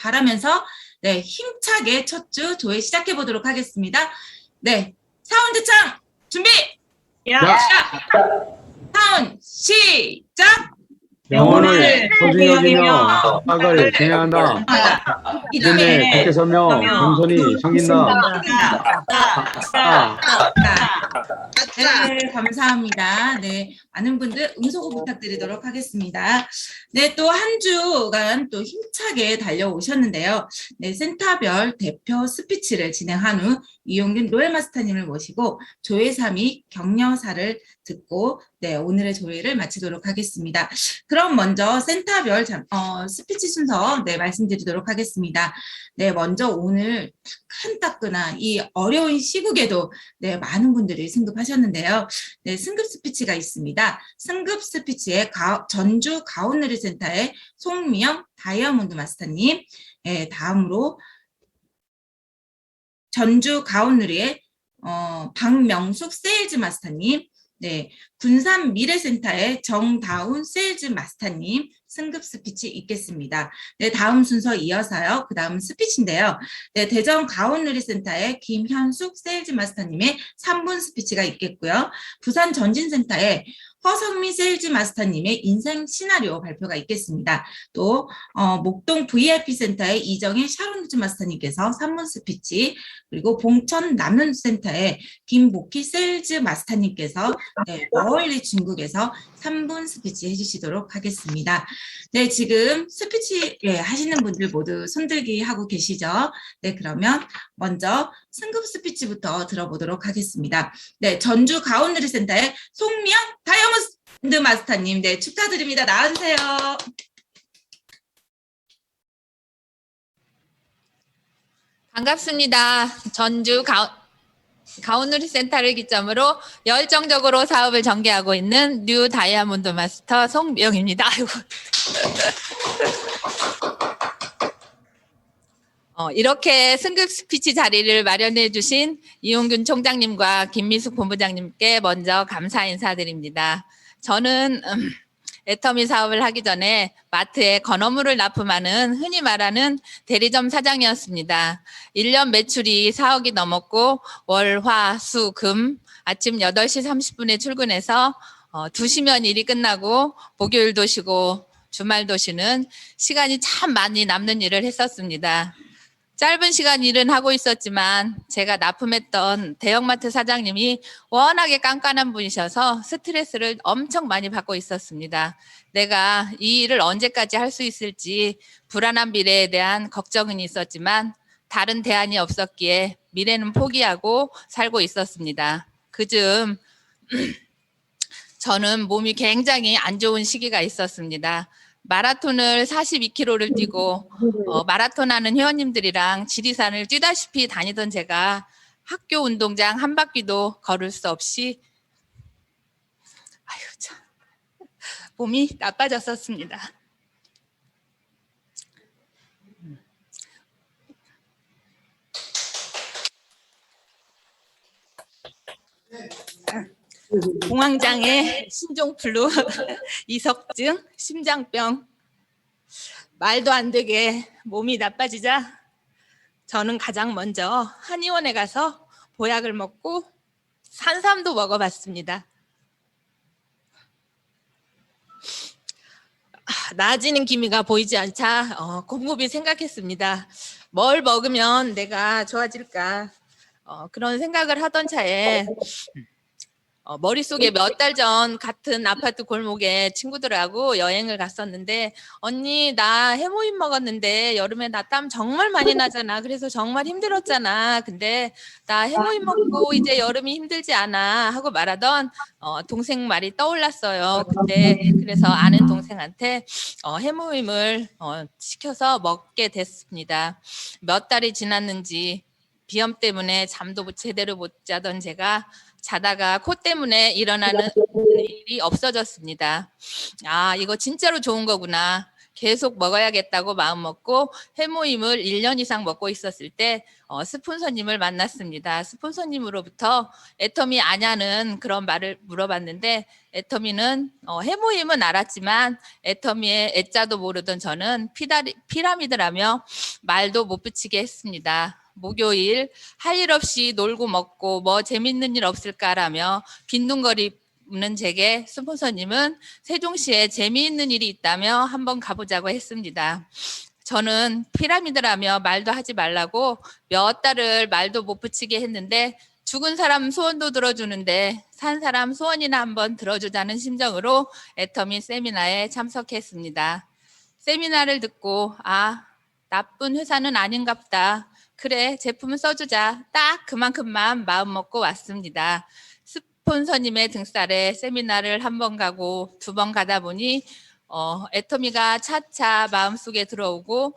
바라면서 네, 힘차게 첫 주 조회 시작해 보도록 하겠습니다. 네, 사운드 창 준비! 야! 사운드 시작! 영혼을 소중히 여기며 사과를 진행한다. 이듬해 국회 서명 겸손히 섬긴다. 네, 감사합니다. 네, 많은 분들 응소고 부탁드리도록 하겠습니다. 네, 또 한 주간 또 힘차게 달려오셨는데요. 네, 센터별 대표 스피치를 진행한 후 이용균 로얄마스터님을 모시고 조회 3위 격려사를 듣고 네, 오늘의 조회를 마치도록 하겠습니다. 그럼 먼저 센터별 스피치 순서 네, 말씀드리도록 하겠습니다. 네, 먼저 오늘 따끈따끈한 이 어려운 시국에도 네, 많은 분들이 승급하셨는데요. 네, 승급 스피치가 있습니다. 승급 스피치의 전주 가온누리센터의 송미영 다이아몬드 마스터님, 네, 다음으로 전주 가온누리의 박명숙 세일즈 마스터님, 네, 군산 미래센터의 정다운 세일즈 마스터님 승급 스피치 있겠습니다. 네, 다음 순서 이어서요. 그 다음 스피치인데요. 네, 대전 가온누리센터의 김현숙 세일즈 마스터님의 3분 스피치가 있겠고요. 부산 전진센터의 허성미 세일즈 마스터님의 인생 시나리오 발표가 있겠습니다. 또 목동 VIP센터의 이정일 샤론즈 마스터님께서 3분 스피치, 그리고 봉천 남윤센터의 김복희 세일즈 마스터님께서 네, 멀리 중국에서 3분 스피치 해주시도록 하겠습니다. 네, 지금 스피치 하시는 분들 모두 손들기 하고 계시죠? 네, 그러면 먼저 승급 스피치부터 들어보도록 하겠습니다. 네, 전주 가온누리센터의 송미영 다이아몬드 마스터님, 네, 축하드립니다. 나와주세요. 반갑습니다. 전주 가온누리센터를 기점으로 열정적으로 사업을 전개하고 있는 뉴 다이아몬드 마스터 송미영입니다. 아이고. 이렇게 승급 스피치 자리를 마련해 주신 이용균 총장님과 김미숙 본부장님께 먼저 감사 인사드립니다. 저는 애터미 사업을 하기 전에 마트에 건어물을 납품하는 흔히 말하는 대리점 사장이었습니다. 1년 매출이 4억이 넘었고 월, 화, 수, 금 아침 8시 30분에 출근해서 2시면 일이 끝나고 목요일도 쉬고 주말도 쉬는 시간이 참 많이 남는 일을 했었습니다. 짧은 시간 일은 하고 있었지만 제가 납품했던 대형마트 사장님이 워낙에 깐깐한 분이셔서 스트레스를 엄청 많이 받고 있었습니다. 내가 이 일을 언제까지 할 수 있을지 불안한 미래에 대한 걱정은 있었지만 다른 대안이 없었기에 미래는 포기하고 살고 있었습니다. 그즈음 저는 몸이 굉장히 안 좋은 시기가 있었습니다. 마라톤을 42km를 뛰고 마라톤 하는 회원님들이랑 지리산을 뛰다시피 다니던 제가 학교 운동장 한 바퀴도 걸을 수 없이 아유 참 몸이 나빠졌었습니다. 공황장애, 신종플루, 이석증, 심장병, 말도 안 되게 몸이 나빠지자 저는 가장 먼저 한의원에 가서 보약을 먹고 산삼도 먹어봤습니다. 나아지는 기미가 보이지 않자 곰곰이 생각했습니다. 뭘 먹으면 내가 좋아질까? 그런 생각을 하던 차에 머릿속에 몇 달 전 같은 아파트 골목에 친구들하고 여행을 갔었는데 언니 나 해모임 먹었는데 여름에 나 땀 정말 많이 나잖아. 그래서 정말 힘들었잖아. 근데 나 해모임 먹고 이제 여름이 힘들지 않아 하고 말하던 동생 말이 떠올랐어요. 그때 그래서 아는 동생한테 해모임을 시켜서 먹게 됐습니다. 몇 달이 지났는지 비염 때문에 잠도 제대로 못 자던 제가 자다가 코 때문에 일어나는 일이 없어졌습니다. 아, 이거 진짜로 좋은 거구나. 계속 먹어야겠다고 마음먹고 회모임을 1년 이상 먹고 있었을 때 스폰서님을 만났습니다. 스폰서님으로부터 애터미 아냐는 그런 말을 물어봤는데 애터미는 해모임은 알았지만 애터미의 애자도 모르던 저는 피라미드라며 말도 못 붙이게 했습니다. 목요일 할 일 없이 놀고 먹고 뭐 재밌는 일 없을까라며 빈둥거리는 제게 스폰서님은 세종시에 재미있는 일이 있다며 한번 가보자고 했습니다. 저는 피라미드라며 말도 하지 말라고 몇 달을 말도 못 붙이게 했는데 죽은 사람 소원도 들어주는데 산 사람 소원이나 한번 들어주자는 심정으로 애터미 세미나에 참석했습니다. 세미나를 듣고 나쁜 회사는 아닌갑다. 그래, 제품을 써주자. 딱 그만큼만 마음 먹고 왔습니다. 스폰서님의 등살에 세미나를 한 번 가고 두 번 가다 보니 애터미가 차차 마음속에 들어오고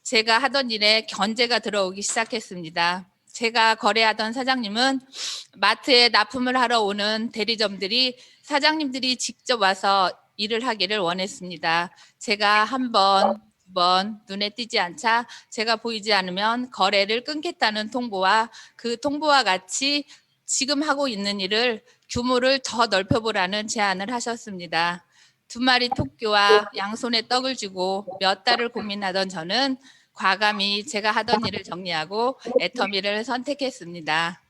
제가 하던 일에 견제가 들어오기 시작했습니다. 제가 거래하던 사장님은 마트에 납품을 하러 오는 대리점들이 사장님들이 직접 와서 일을 하기를 원했습니다. 제가 한 번, 두 번 눈에 띄지 않자 제가 보이지 않으면 거래를 끊겠다는 통보와 그 통보와 같이 지금 하고 있는 일을 규모를 더 넓혀보라는 제안을 하셨습니다. 두 마리 토끼와 양손에 떡을 쥐고 몇 달을 고민하던 저는 과감히 제가 하던 일을 정리하고 애터미를 선택했습니다.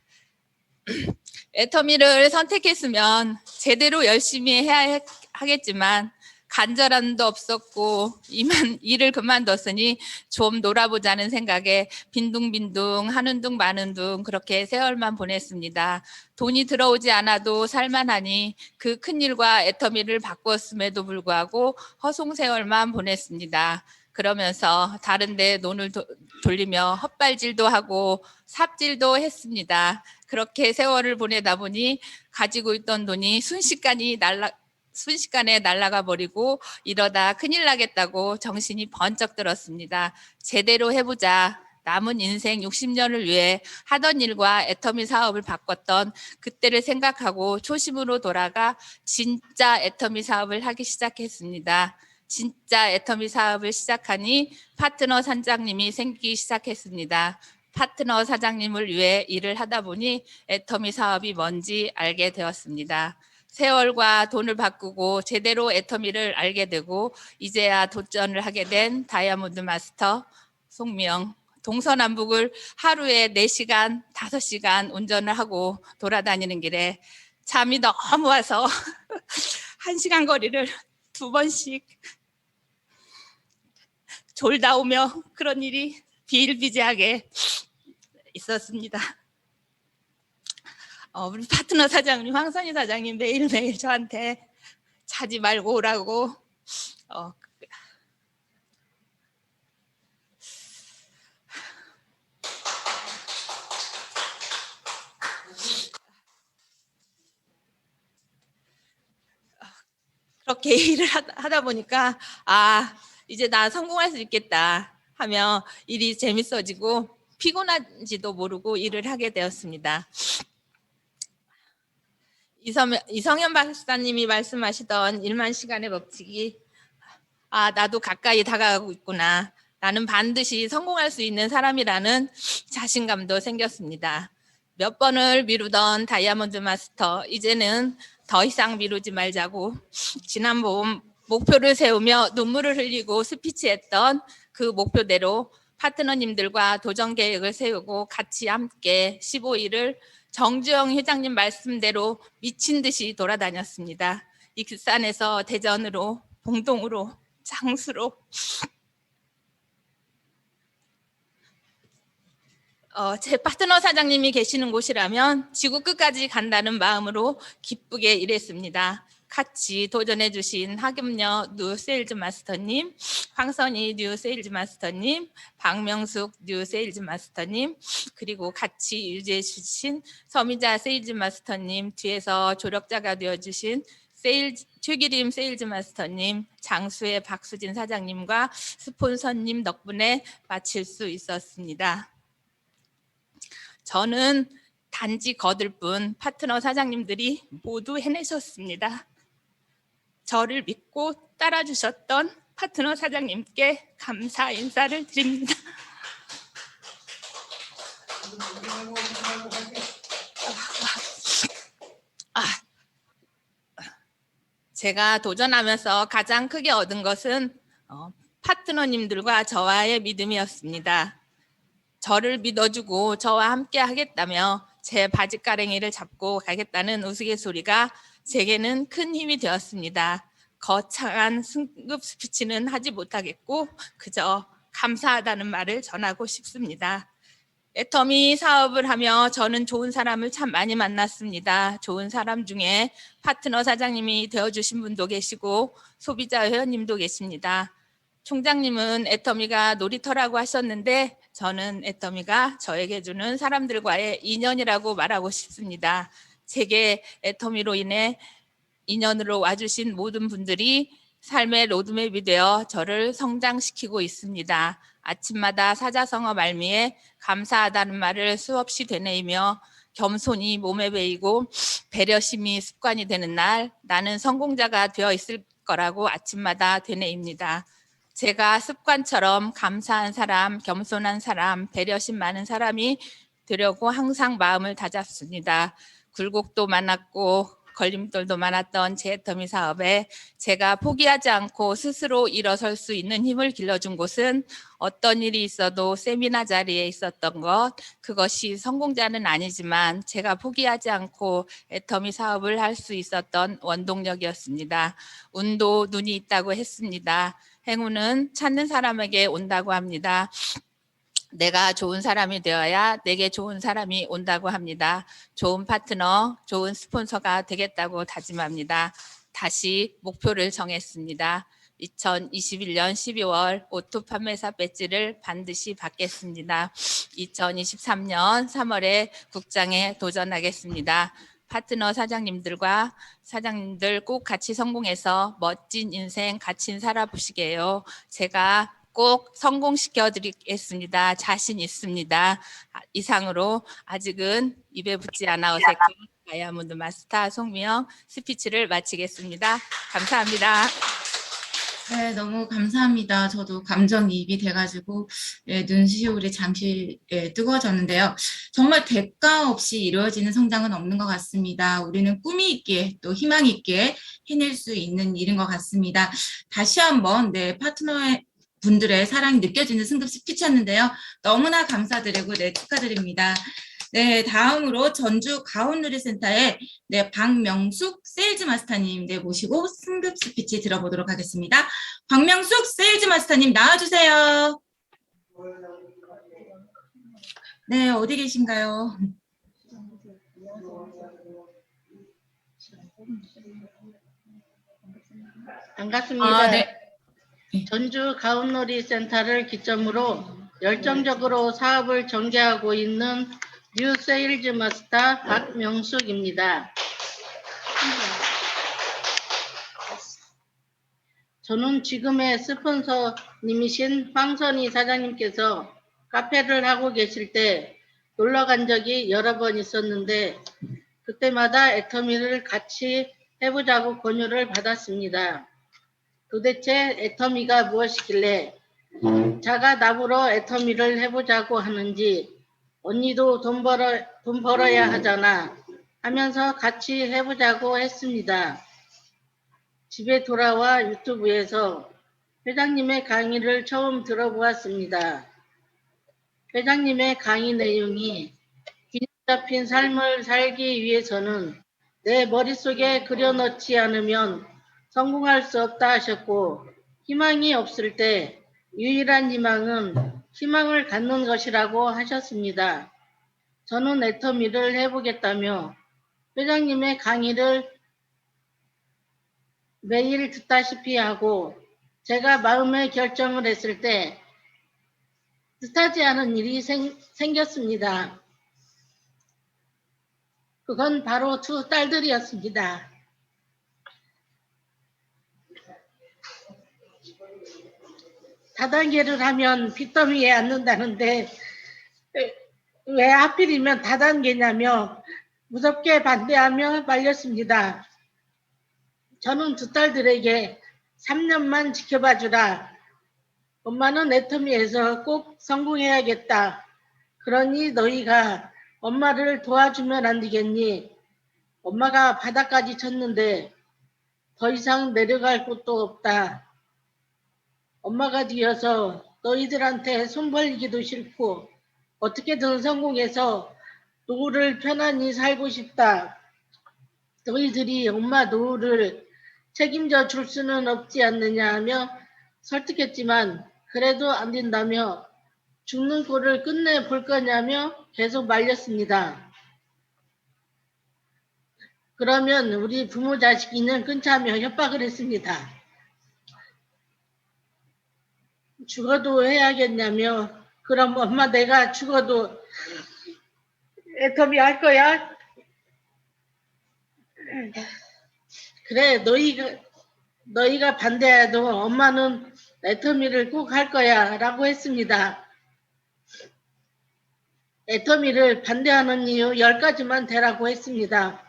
애터미를 선택했으면 제대로 열심히 해야 하겠지만 간절함도 없었고 이만 일을 그만뒀으니 좀 놀아보자는 생각에 빈둥빈둥 하는 둥 마는 둥 그렇게 세월만 보냈습니다. 돈이 들어오지 않아도 살만하니 그 큰일과 애터미를 바꿨음에도 불구하고 허송세월만 보냈습니다. 그러면서 다른 데 돈을 돌리며 헛발질도 하고 삽질도 했습니다. 그렇게 세월을 보내다 보니 가지고 있던 돈이 순식간에 날아가 버리고 이러다 큰일 나겠다고 정신이 번쩍 들었습니다. 제대로 해보자. 남은 인생 60년을 위해 하던 일과 애터미 사업을 바꿨던 그때를 생각하고 초심으로 돌아가 진짜 애터미 사업을 하기 시작했습니다. 진짜 애터미 사업을 시작하니 파트너 사장님이 생기기 시작했습니다. 파트너 사장님을 위해 일을 하다 보니 애터미 사업이 뭔지 알게 되었습니다. 세월과 돈을 바꾸고 제대로 애터미를 알게 되고 이제야 도전을 하게 된 다이아몬드 마스터 송미영. 동서남북을 하루에 4시간, 5시간 운전을 하고 돌아다니는 길에 잠이 너무 와서 1시간 거리를 2번씩 졸다 오며 그런 일이 비일비재하게 있었습니다. 우리 파트너 사장님, 황선희 사장님 매일매일 저한테 자지 말고 오라고 그렇게 일을 하다 보니까 이제 나 성공할 수 있겠다 하며 일이 재밌어지고 피곤한지도 모르고 일을 하게 되었습니다. 이성현 박사님이 말씀하시던 1만 시간의 법칙이 나도 가까이 다가가고 있구나. 나는 반드시 성공할 수 있는 사람이라는 자신감도 생겼습니다. 몇 번을 미루던 다이아몬드 마스터, 이제는 더 이상 미루지 말자고 지난 봄 목표를 세우며 눈물을 흘리고 스피치했던 그 목표대로 파트너님들과 도전 계획을 세우고 같이 함께 15일을 정주영 회장님 말씀대로 미친 듯이 돌아다녔습니다. 익산에서 대전으로, 봉동으로, 장수로 제 파트너 사장님이 계시는 곳이라면 지구 끝까지 간다는 마음으로 기쁘게 일했습니다. 같이 도전해 주신 하겸녀 뉴 세일즈 마스터님, 황선희 뉴 세일즈 마스터님, 박명숙 뉴 세일즈 마스터님, 그리고 같이 유지해 주신 서미자 세일즈 마스터님, 뒤에서 조력자가 되어주신 최기림 세일즈 마스터님, 장수의 박수진 사장님과 스폰서님 덕분에 마칠 수 있었습니다. 저는 단지 거들 뿐 파트너 사장님들이 모두 해내셨습니다. 저를 믿고 따라주셨던 파트너 사장님께 감사 인사를 드립니다. 제가 도전하면서 가장 크게 얻은 것은 파트너님들과 저와의 믿음이었습니다. 저를 믿어주고 저와 함께 하겠다며 제 바지가랭이를 잡고 가겠다는 우스갯소리가 제게는 큰 힘이 되었습니다. 거창한 승급 스피치는 하지 못하겠고 그저 감사하다는 말을 전하고 싶습니다. 애터미 사업을 하며 저는 좋은 사람을 참 많이 만났습니다. 좋은 사람 중에 파트너 사장님이 되어주신 분도 계시고 소비자 회원님도 계십니다. 총장님은 애터미가 놀이터라고 하셨는데 저는 애터미가 저에게 주는 사람들과의 인연이라고 말하고 싶습니다. 제게 애터미로 인해 인연으로 와주신 모든 분들이 삶의 로드맵이 되어 저를 성장시키고 있습니다. 아침마다 사자성어 말미에 감사하다는 말을 수없이 되뇌이며 겸손이 몸에 배이고 배려심이 습관이 되는 날 나는 성공자가 되어 있을 거라고 아침마다 되뇌입니다. 제가 습관처럼 감사한 사람, 겸손한 사람, 배려심 많은 사람이 되려고 항상 마음을 다잡습니다. 굴곡도 많았고 걸림돌도 많았던 제 애터미 사업에 제가 포기하지 않고 스스로 일어설 수 있는 힘을 길러준 곳은 어떤 일이 있어도 세미나 자리에 있었던 것, 그것이 성공자는 아니지만 제가 포기하지 않고 애터미 사업을 할 수 있었던 원동력이었습니다. 운도 눈이 있다고 했습니다. 행운은 찾는 사람에게 온다고 합니다. 내가 좋은 사람이 되어야 내게 좋은 사람이 온다고 합니다. 좋은 파트너, 좋은 스폰서가 되겠다고 다짐합니다. 다시 목표를 정했습니다. 2021년 12월 오토 판매사 배지를 반드시 받겠습니다. 2023년 3월에 국장에 도전하겠습니다. 파트너 사장님들과 사장님들 꼭 같이 성공해서 멋진 인생 같이 살아보시게요. 제가 꼭 성공시켜 드리겠습니다. 자신 있습니다. 이상으로 아직은 입에 붙지 않아 어색한 다이아몬드 마스터 송미영 스피치를 마치겠습니다. 감사합니다. 네, 너무 감사합니다. 저도 감정이입이 돼가지고 눈시울이 잠시 뜨거워졌는데요. 정말 대가 없이 이루어지는 성장은 없는 것 같습니다. 우리는 꿈이 있기에 또 희망이 있기에 해낼 수 있는 일인 것 같습니다. 다시 한번 파트너의 분들의 사랑이 느껴지는 승급 스피치였는데요. 너무나 감사드리고 축하드립니다. 네, 다음으로 전주 가온누리센터의 박명숙 세일즈 마스터님 모시고 승급 스피치 들어보도록 하겠습니다. 박명숙 세일즈 마스터님 나와주세요. 네, 어디 계신가요? 반갑습니다. 네. 전주 가온놀이 센터를 기점으로 열정적으로 사업을 전개하고 있는 뉴 세일즈 마스터 박명숙입니다. 저는 지금의 스폰서님이신 황선희 사장님께서 카페를 하고 계실 때 놀러 간 적이 여러 번 있었는데 그때마다 애터미를 같이 해보자고 권유를 받았습니다. 도대체 애터미가 무엇이길래 자가 나보러 애터미를 해보자고 하는지 언니도 돈 벌어야 하잖아 하면서 같이 해보자고 했습니다. 집에 돌아와 유튜브에서 회장님의 강의를 처음 들어보았습니다. 회장님의 강의 내용이 균형 잡힌 삶을 살기 위해서는 내 머릿속에 그려넣지 않으면 성공할 수 없다 하셨고 희망이 없을 때 유일한 희망은 희망을 갖는 것이라고 하셨습니다. 저는 애터미를 해보겠다며 회장님의 강의를 매일 듣다시피 하고 제가 마음의 결정을 했을 때 뜻하지 않은 일이 생겼습니다. 그건 바로 두 딸들이었습니다. 다단계를 하면 빚더미에 앉는다는데 왜 하필이면 다단계냐며 무섭게 반대하며 말렸습니다. 저는 두 딸들에게 3년만 지켜봐 주라. 엄마는 애터미에서 꼭 성공해야겠다. 그러니 너희가 엄마를 도와주면 안 되겠니? 엄마가 바닥까지 쳤는데 더 이상 내려갈 곳도 없다. 엄마가 뒤어서 너희들한테 손 벌리기도 싫고 어떻게든 성공해서 노후를 편안히 살고 싶다. 너희들이 엄마 노후를 책임져 줄 수는 없지 않느냐 하며 설득했지만 그래도 안 된다며 죽는 꼴을 끝내 볼 거냐며 계속 말렸습니다. 그러면 우리 부모 자식이는 끊자며 협박을 했습니다. 죽어도 해야겠냐며 그럼 엄마 내가 죽어도 애터미 할 거야? 그래 너희가 반대해도 엄마는 애터미를 꼭 할 거야 라고 했습니다. 애터미를 반대하는 이유 10가지만 대라고 했습니다.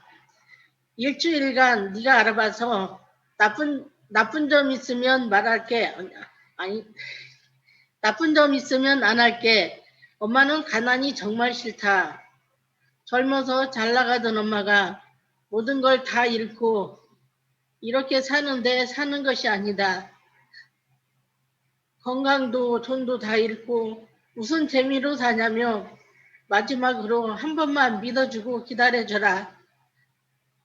일주일간 네가 알아봐서 나쁜 점 있으면 말할게. 아니 나쁜 점 있으면 안 할게. 엄마는 가난이 정말 싫다. 젊어서 잘 나가던 엄마가 모든 걸 다 잃고 이렇게 사는데 사는 것이 아니다. 건강도 돈도 다 잃고 무슨 재미로 사냐며 마지막으로 한 번만 믿어주고 기다려줘라.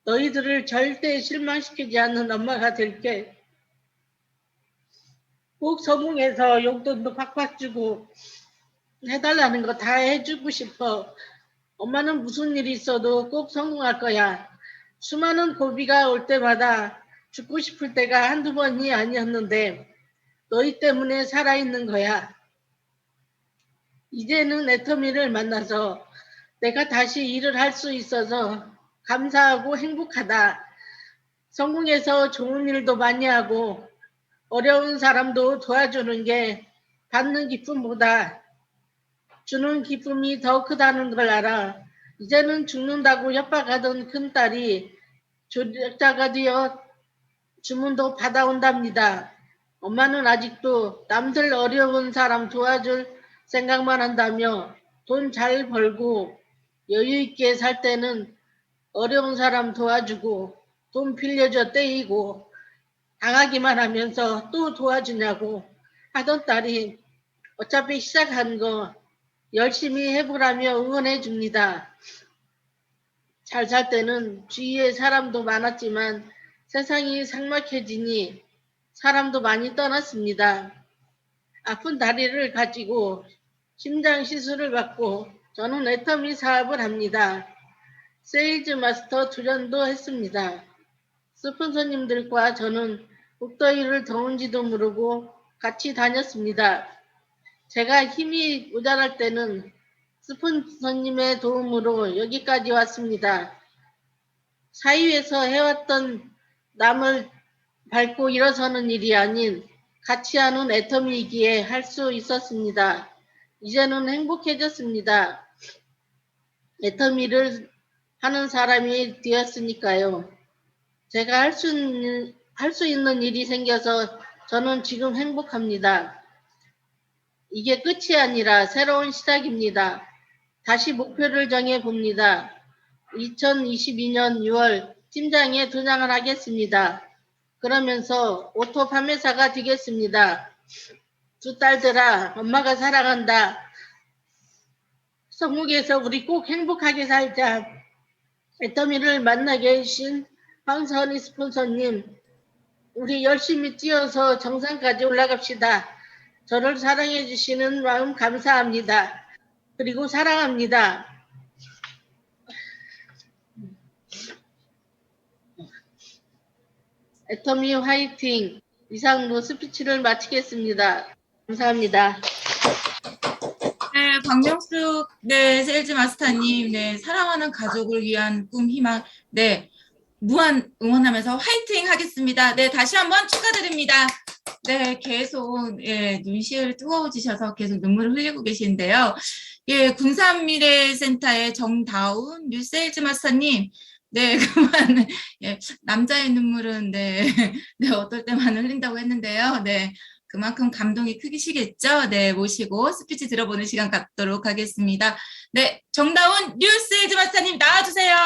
너희들을 절대 실망시키지 않는 엄마가 될게. 꼭 성공해서 용돈도 팍팍 주고 해달라는 거 다 해주고 싶어. 엄마는 무슨 일이 있어도 꼭 성공할 거야. 수많은 고비가 올 때마다 죽고 싶을 때가 한두 번이 아니었는데 너희 때문에 살아있는 거야. 이제는 애터미를 만나서 내가 다시 일을 할 수 있어서 감사하고 행복하다. 성공해서 좋은 일도 많이 하고 어려운 사람도 도와주는 게 받는 기쁨보다 주는 기쁨이 더 크다는 걸 알아. 이제는 죽는다고 협박하던 큰딸이 조력자가 되어 주문도 받아온답니다. 엄마는 아직도 남들 어려운 사람 도와줄 생각만 한다며 돈 잘 벌고 여유 있게 살 때는 어려운 사람 도와주고 돈 빌려줘 떼이고 당하기만 하면서 또 도와주냐고 하던 딸이 어차피 시작한 거 열심히 해보라며 응원해 줍니다. 잘 살 때는 주위에 사람도 많았지만 세상이 삭막해지니 사람도 많이 떠났습니다. 아픈 다리를 가지고 심장 시술을 받고 저는 애터미 사업을 합니다. 세일즈 마스터 투전도 했습니다. 스폰서님들과 저는 목더위를 더운지도 모르고 같이 다녔습니다. 제가 힘이 모자랄 때는 스폰서님의 도움으로 여기까지 왔습니다. 사회에서 해왔던 남을 밟고 일어서는 일이 아닌 같이 하는 애터미이기에 할 수 있었습니다. 이제는 행복해졌습니다. 애터미를 하는 사람이 되었으니까요. 제가 할 수 있는 일이 생겨서 저는 지금 행복합니다. 이게 끝이 아니라 새로운 시작입니다. 다시 목표를 정해 봅니다. 2022년 6월 팀장에 도전을 하겠습니다. 그러면서 오토 판매사가 되겠습니다. 두 딸들아, 엄마가 사랑한다. 성북에서 우리 꼭 행복하게 살자. 애터미를 만나게 해주신 황선희 스폰서님, 우리 열심히 뛰어서 정상까지 올라갑시다. 저를 사랑해 주시는 마음 감사합니다. 그리고 사랑합니다. 애터미 화이팅! 이상으로 스피치를 마치겠습니다. 감사합니다. 네, 박명숙 세일즈 마스터님, 사랑하는 가족을 위한 꿈, 희망, 무한 응원하면서 화이팅 하겠습니다. 다시 한번 축하드립니다. 계속 눈시울 뜨거워지셔서 계속 눈물을 흘리고 계신데요. 군산미래센터의 정다운 뉴세일즈 마스터님, 네, 그만, 예, 남자의 눈물은, 네, 네, 어떨 때만 흘린다고 했는데요. 네, 그만큼 감동이 크시겠죠? 네, 모시고 스피치 들어보는 시간 갖도록 하겠습니다. 네, 정다운 뉴스에즈 마스터님 나와주세요.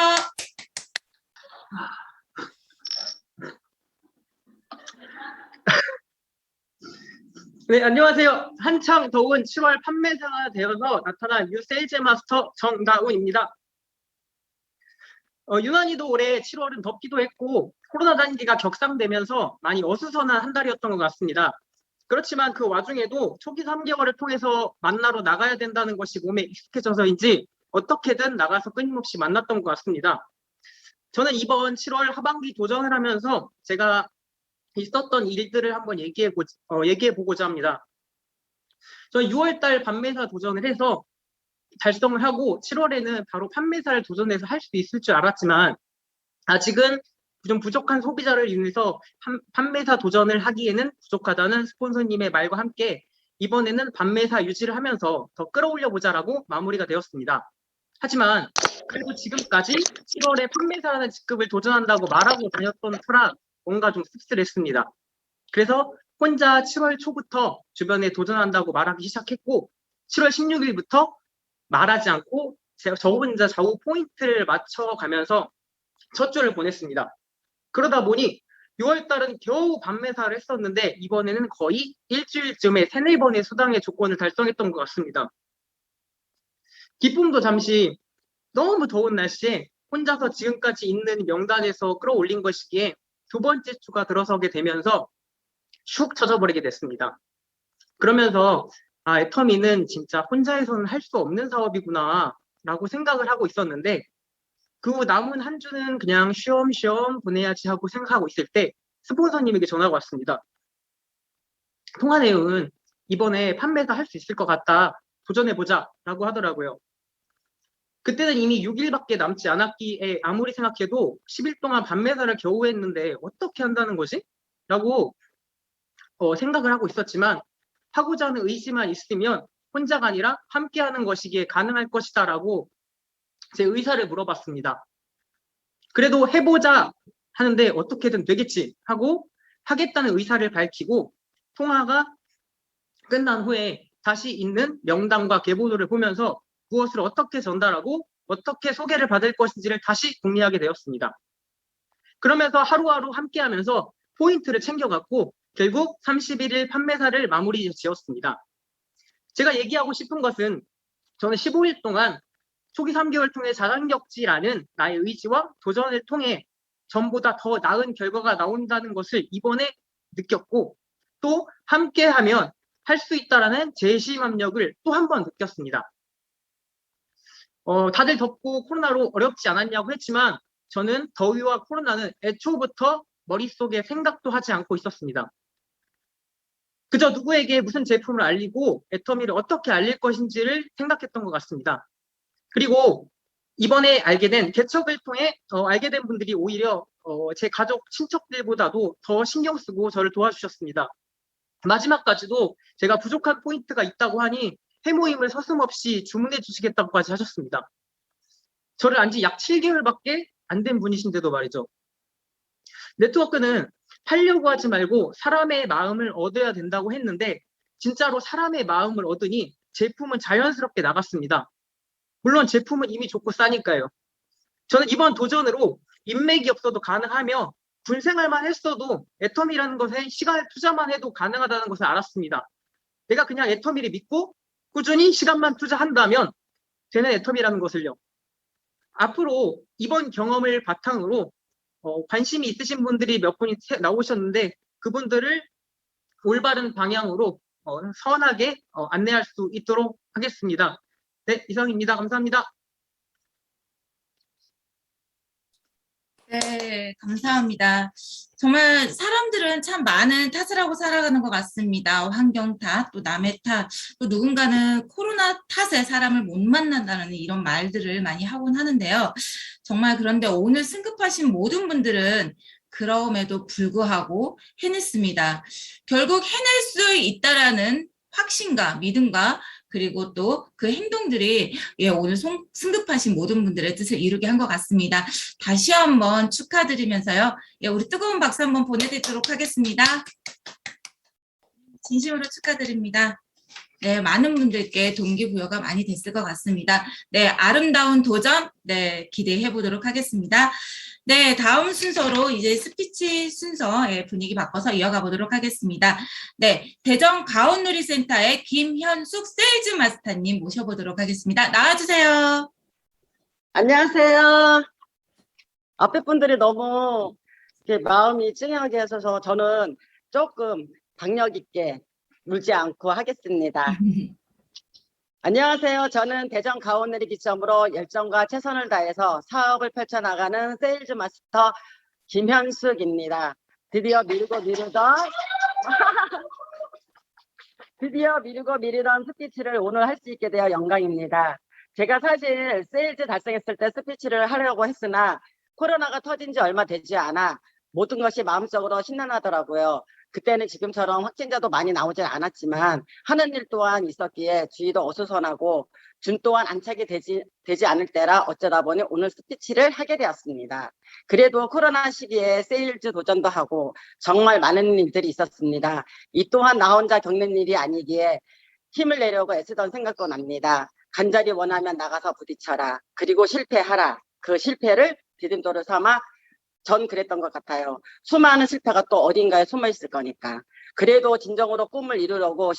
네, 안녕하세요. 한창 더운 7월 판매사가 되어서 나타난 뉴 세일즈 마스터 정다운입니다. 유난히도 올해 7월은 덥기도 했고 코로나 단계가 격상되면서 많이 어수선한 한 달이었던 것 같습니다. 그렇지만 그 와중에도 초기 3개월을 통해서 만나러 나가야 된다는 것이 몸에 익숙해져서인지 어떻게든 나가서 끊임없이 만났던 것 같습니다. 저는 이번 7월 하반기 도전을 하면서 제가 있었던 일들을 한번 얘기해보고자 합니다. 저는 6월달 판매사 도전을 해서 달성을 하고 7월에는 바로 판매사를 도전해서 할 수 있을 줄 알았지만 아직은 좀 부족한 소비자를 인해서 판매사 도전을 하기에는 부족하다는 스폰서님의 말과 함께 이번에는 판매사 유지를 하면서 더 끌어올려 보자라고 마무리가 되었습니다. 하지만 그리고 지금까지 7월에 판매사라는 직급을 도전한다고 말하고 다녔던 터라 뭔가 좀 씁쓸했습니다. 그래서 혼자 7월 초부터 주변에 도전한다고 말하기 시작했고 7월 16일부터 말하지 않고 저 혼자 좌우 포인트를 맞춰가면서 첫 주를 보냈습니다. 그러다 보니 6월달은 겨우 판매사를 했었는데 이번에는 거의 일주일쯤에 3-4번의 수당의 조건을 달성했던 것 같습니다. 기쁨도 잠시 너무 더운 날씨에 혼자서 지금까지 있는 명단에서 끌어올린 것이기에 두 번째 주가 들어서게 되면서 슉 쳐져버리게 됐습니다. 그러면서 애터미는 진짜 혼자해서는 할 수 없는 사업이구나 라고 생각을 하고 있었는데 그 후 남은 한 주는 그냥 쉬엄쉬엄 보내야지 하고 생각하고 있을 때 스폰서님에게 전화가 왔습니다. 통화 내용은 이번에 판매사 할 수 있을 것 같다. 도전해보자 라고 하더라고요. 그때는 이미 6일밖에 남지 않았기에 아무리 생각해도 10일 동안 판매사를 겨우 했는데 어떻게 한다는 거지? 라고 생각을 하고 있었지만 하고자 하는 의지만 있으면 혼자가 아니라 함께하는 것이기에 가능할 것이다 라고 제 의사를 물어봤습니다. 그래도 해보자 하는데 어떻게든 되겠지 하고 하겠다는 의사를 밝히고 통화가 끝난 후에 다시 있는 명단과 계보도를 보면서 무엇을 어떻게 전달하고 어떻게 소개를 받을 것인지를 다시 궁리하게 되었습니다. 그러면서 하루하루 함께하면서 포인트를 챙겨갔고 결국 31일 판매사를 마무리 지었습니다. 제가 얘기하고 싶은 것은 저는 15일 동안 초기 3개월 통해 자단격지라는 나의 의지와 도전을 통해 전보다 더 나은 결과가 나온다는 것을 이번에 느꼈고 또 함께하면 할 수 있다라는 재심압력을 또 한 번 느꼈습니다. 다들 덥고 코로나로 어렵지 않았냐고 했지만 저는 더위와 코로나는 애초부터 머릿속에 생각도 하지 않고 있었습니다. 그저 누구에게 무슨 제품을 알리고 애터미를 어떻게 알릴 것인지를 생각했던 것 같습니다. 그리고 이번에 알게 된 개척을 통해 알게 된 분들이 오히려 제 가족, 친척들보다도 더 신경 쓰고 저를 도와주셨습니다. 마지막까지도 제가 부족한 포인트가 있다고 하니 해모임을 서슴없이 주문해 주시겠다고까지 하셨습니다. 저를 안 지 약 7개월밖에 안 된 분이신데도 말이죠. 네트워크는 팔려고 하지 말고 사람의 마음을 얻어야 된다고 했는데 진짜로 사람의 마음을 얻으니 제품은 자연스럽게 나갔습니다. 물론 제품은 이미 좋고 싸니까요. 저는 이번 도전으로 인맥이 없어도 가능하며 군생활만 했어도 애터미라는 것에 시간을 투자만 해도 가능하다는 것을 알았습니다. 내가 그냥 애터미를 믿고 꾸준히 시간만 투자한다면 되는 애터미라는 것을요. 앞으로 이번 경험을 바탕으로 관심이 있으신 분들이 몇 분이 나오셨는데 그분들을 올바른 방향으로 선하게 안내할 수 있도록 하겠습니다. 네, 이상입니다. 감사합니다. 네, 감사합니다. 정말 사람들은 참 많은 탓을 하고 살아가는 것 같습니다. 환경 탓, 또 남의 탓, 또 누군가는 코로나 탓에 사람을 못 만난다는 이런 말들을 많이 하곤 하는데요. 정말 그런데 오늘 승급하신 모든 분들은 그럼에도 불구하고 해냈습니다. 결국 해낼 수 있다라는 확신과 믿음과 그리고 또 그 행동들이 오늘 승급하신 모든 분들의 뜻을 이루게 한 것 같습니다. 다시 한번 축하드리면서요. 우리 뜨거운 박수 한번 보내드리도록 하겠습니다. 진심으로 축하드립니다. 네, 많은 분들께 동기부여가 많이 됐을 것 같습니다. 네, 아름다운 도전, 네, 기대해 보도록 하겠습니다. 네, 다음 순서로 이제 스피치 순서 분위기 바꿔서 이어가 보도록 하겠습니다. 네, 대전 가온누리센터의 김현숙 세일즈 마스터님 모셔보도록 하겠습니다. 나와주세요. 안녕하세요. 앞에 분들이 너무 이렇게 마음이 찡하게 하셔서 저는 조금 박력 있게 울지 않고 하겠습니다. 안녕하세요. 저는 대전 가온누리 기점으로 열정과 최선을 다해서 사업을 펼쳐나가는 세일즈 마스터 김현숙입니다. 드디어 미루고 미루던 스피치를 오늘 할 수 있게 되어 영광입니다. 제가 사실 세일즈 달성했을 때 스피치를 하려고 했으나 코로나가 터진 지 얼마 되지 않아 모든 것이 마음속으로 신난하더라고요. 그때는 지금처럼 확진자도 많이 나오지 않았지만 하는 일 또한 있었기에 주위도 어수선하고 준 또한 안착이 되지 않을 때라 어쩌다 보니 오늘 스피치를 하게 되었습니다. 그래도 코로나 시기에 세일즈 도전도 하고 정말 많은 일들이 있었습니다. 이 또한 나 혼자 겪는 일이 아니기에 힘을 내려고 애쓰던 생각도 납니다. 간절히 원하면 나가서 부딪혀라. 그리고 실패하라. 그 실패를 디딤돌을 삼아 전 그랬던 것 같아요. 수많은 실패가 또 어딘가에 숨어 있을 거니까. 그래도 진정으로 꿈을 이루고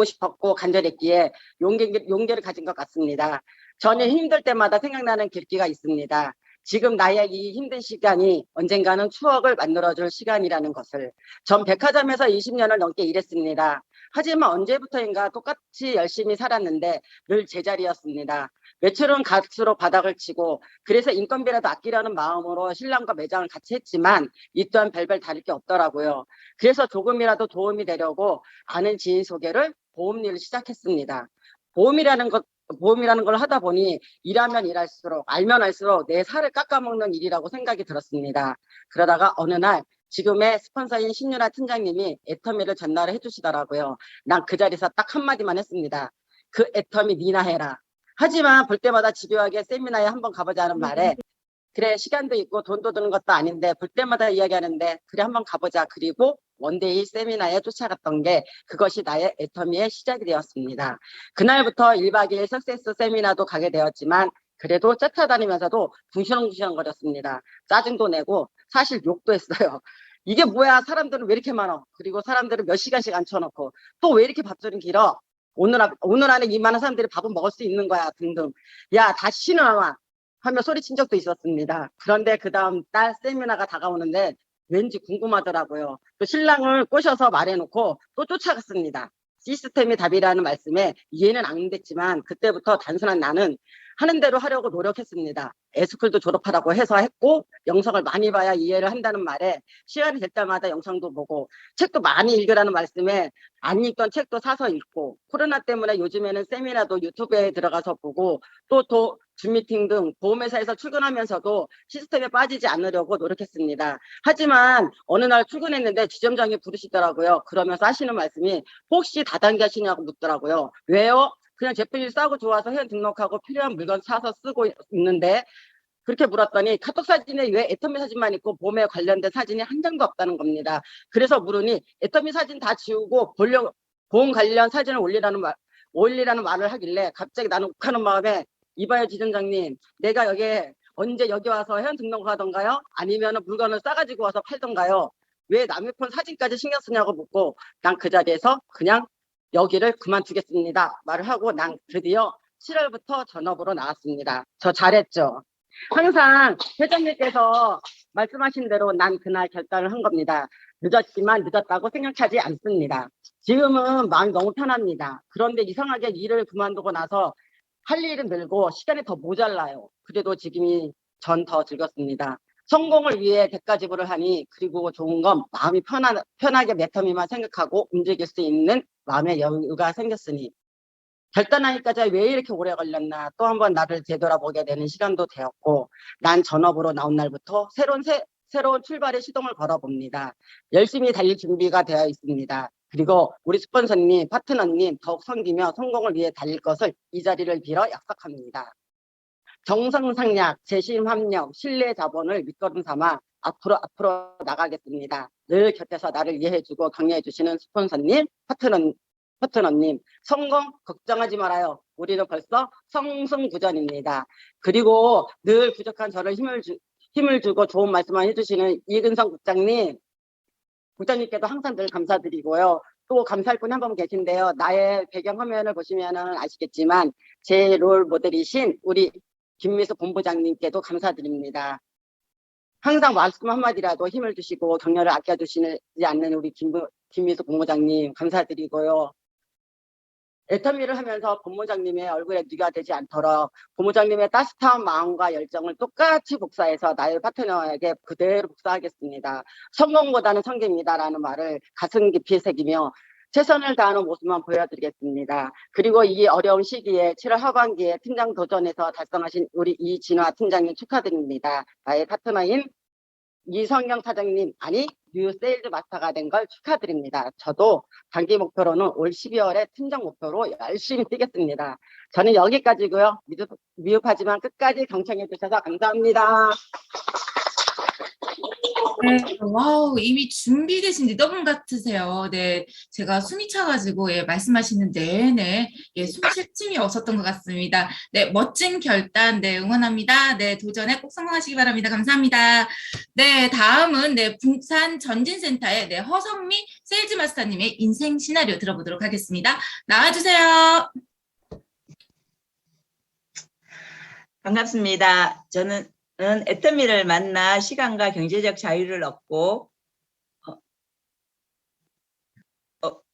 싶었고 간절했기에 용기를 가진 것 같습니다. 저는 힘들 때마다 생각나는 길기가 있습니다. 지금 나의 이 힘든 시간이 언젠가는 추억을 만들어줄 시간이라는 것을. 전 백화점에서 20년을 넘게 일했습니다. 하지만 언제부터인가 똑같이 열심히 살았는데 늘 제자리였습니다. 매출은 갈수록 바닥을 치고 그래서 인건비라도 아끼려는 마음으로 신랑과 매장을 같이 했지만 이 또한 별별 다를 게 없더라고요. 그래서 조금이라도 도움이 되려고 아는 지인 소개를 보험 일을 시작했습니다. 보험이라는 걸 하다 보니 일하면 일할수록 알면 알수록 내 살을 깎아먹는 일이라고 생각이 들었습니다. 그러다가 어느 날 지금의 스폰서인 신유라 팀장님이 애터미를 전달을 해주시더라고요. 난 그 자리에서 딱 한마디만 했습니다. 그 애터미 니나 해라. 하지만 볼 때마다 집요하게 세미나에 한번 가보자는 말에 그래 시간도 있고 돈도 드는 것도 아닌데 볼 때마다 이야기하는데 그래 한번 가보자. 그리고 원데이 세미나에 쫓아갔던 게 그것이 나의 애터미의 시작이 되었습니다. 그날부터 1박 2일 석세스 세미나도 가게 되었지만 그래도 쫓아다니면서도 둥시렁둥시렁거렸습니다. 짜증도 내고 사실 욕도 했어요. 이게 뭐야 사람들은 왜 이렇게 많아. 그리고 사람들은 몇 시간씩 앉혀놓고 또 왜 이렇게 밥줄은 길어. 오늘 안에 이 많은 사람들이 밥은 먹을 수 있는 거야 등등. 야 다시는 안 와 하며 소리친 적도 있었습니다. 그런데 그 다음 날 세미나가 다가오는데 왠지 궁금하더라고요. 또 신랑을 꼬셔서 말해놓고 또 쫓아갔습니다. 시스템이 답이라는 말씀에 이해는 안 됐지만 그때부터 단순한 나는 하는 대로 하려고 노력했습니다. 에스쿨도 졸업하라고 해서 했고 영상을 많이 봐야 이해를 한다는 말에 시간이 될 때마다 영상도 보고 책도 많이 읽으라는 말씀에 안 읽던 책도 사서 읽고 코로나 때문에 요즘에는 세미나도 유튜브에 들어가서 보고 또 줌미팅 등 보험회사에서 출근하면서도 시스템에 빠지지 않으려고 노력했습니다. 하지만 어느 날 출근했는데 지점장이 부르시더라고요. 그러면서 하시는 말씀이 혹시 다단계 하시냐고 묻더라고요. 왜요? 그냥 제품이 싸고 좋아서 회원 등록하고 필요한 물건 사서 쓰고 있는데 그렇게 물었더니 카톡 사진에 왜 애터미 사진만 있고 보험에 관련된 사진이 한 장도 없다는 겁니다. 그래서 물으니 애터미 사진 다 지우고 보험 관련 사진을 올리라는 말을 하길래 갑자기 나는 욱하는 마음에 이봐요 지점장님 내가 언제 여기 와서 회원 등록하던가요? 아니면 물건을 싸가지고 와서 팔던가요? 왜 남의 폰 사진까지 신경 쓰냐고 묻고 난 그 자리에서 그냥 여기를 그만두겠습니다. 말을 하고 난 드디어 7월부터 전업으로 나왔습니다. 저 잘했죠? 항상 회장님께서 말씀하신 대로 난 그날 결단을 한 겁니다. 늦었지만 늦었다고 생각하지 않습니다. 지금은 마음이 너무 편합니다. 그런데 이상하게 일을 그만두고 나서 할 일은 늘고 시간이 더 모자라요. 그래도 지금이 전 더 즐겁습니다. 성공을 위해 대가 지불을 하니 그리고 좋은 건 마음이 편하게 애터미만 생각하고 움직일 수 있는 마음의 여유가 생겼으니 결단하기까지 왜 이렇게 오래 걸렸나 또 한 번 나를 되돌아보게 되는 시간도 되었고 난 전업으로 나온 날부터 새로운 출발의 시동을 걸어봅니다. 열심히 달릴 준비가 되어 있습니다. 그리고 우리 스폰서님, 파트너님 더욱 섬기며 성공을 위해 달릴 것을 이 자리를 빌어 약속합니다. 정성상략, 재심합력, 신뢰 자본을 밑거름 삼아 앞으로 나가겠습니다. 늘 곁에서 나를 이해해주고 격려해주시는 스폰서님, 파트너님, 성공 걱정하지 말아요. 우리는 벌써 성승구전입니다. 그리고 늘 부족한 저를 힘을 주고 좋은 말씀만 해주시는 이근성 국장님께도 항상 늘 감사드리고요. 또 감사할 분이 한 분 계신데요. 나의 배경화면을 보시면 아시겠지만 제 롤 모델이신 우리 김미수 본부장님께도 감사드립니다. 항상 말씀 한마디라도 힘을 주시고 격려를 아껴주시지 않는 우리 김미수 본부장님 감사드리고요. 애터미를 하면서 본부장님의 얼굴에 누가 되지 않도록 본부장님의 따뜻한 마음과 열정을 똑같이 복사해서 나의 파트너에게 그대로 복사하겠습니다. 성공보다는 성공입니다라는 말을 가슴 깊이 새기며 최선을 다하는 모습만 보여드리겠습니다. 그리고 이 어려운 시기에 7월 하반기에 팀장 도전에서 달성하신 우리 이진화 팀장님 축하드립니다. 나의 파트너인 이성경 사장님, 아니 뉴 세일즈 마스터가 된 걸 축하드립니다. 저도 단기 목표로는 올 12월에 팀장 목표로 열심히 뛰겠습니다. 저는 여기까지고요. 미흡하지만 끝까지 경청해 주셔서 감사합니다. 네, 와우, 이미 준비되신 리더분 같으세요. 네, 제가 숨이 차가지고, 예, 말씀하시는 내내, 예, 숨 쉴 틈이 없었던 것 같습니다. 네, 멋진 결단, 네, 응원합니다. 네, 도전에 꼭 성공하시기 바랍니다. 감사합니다. 네, 다음은, 네, 부산 전진센터의, 네, 허성미 세일즈 마스터님의 인생 시나리오 들어보도록 하겠습니다. 나와주세요. 반갑습니다. 저는 애터미를 만나 시간과 경제적 자유를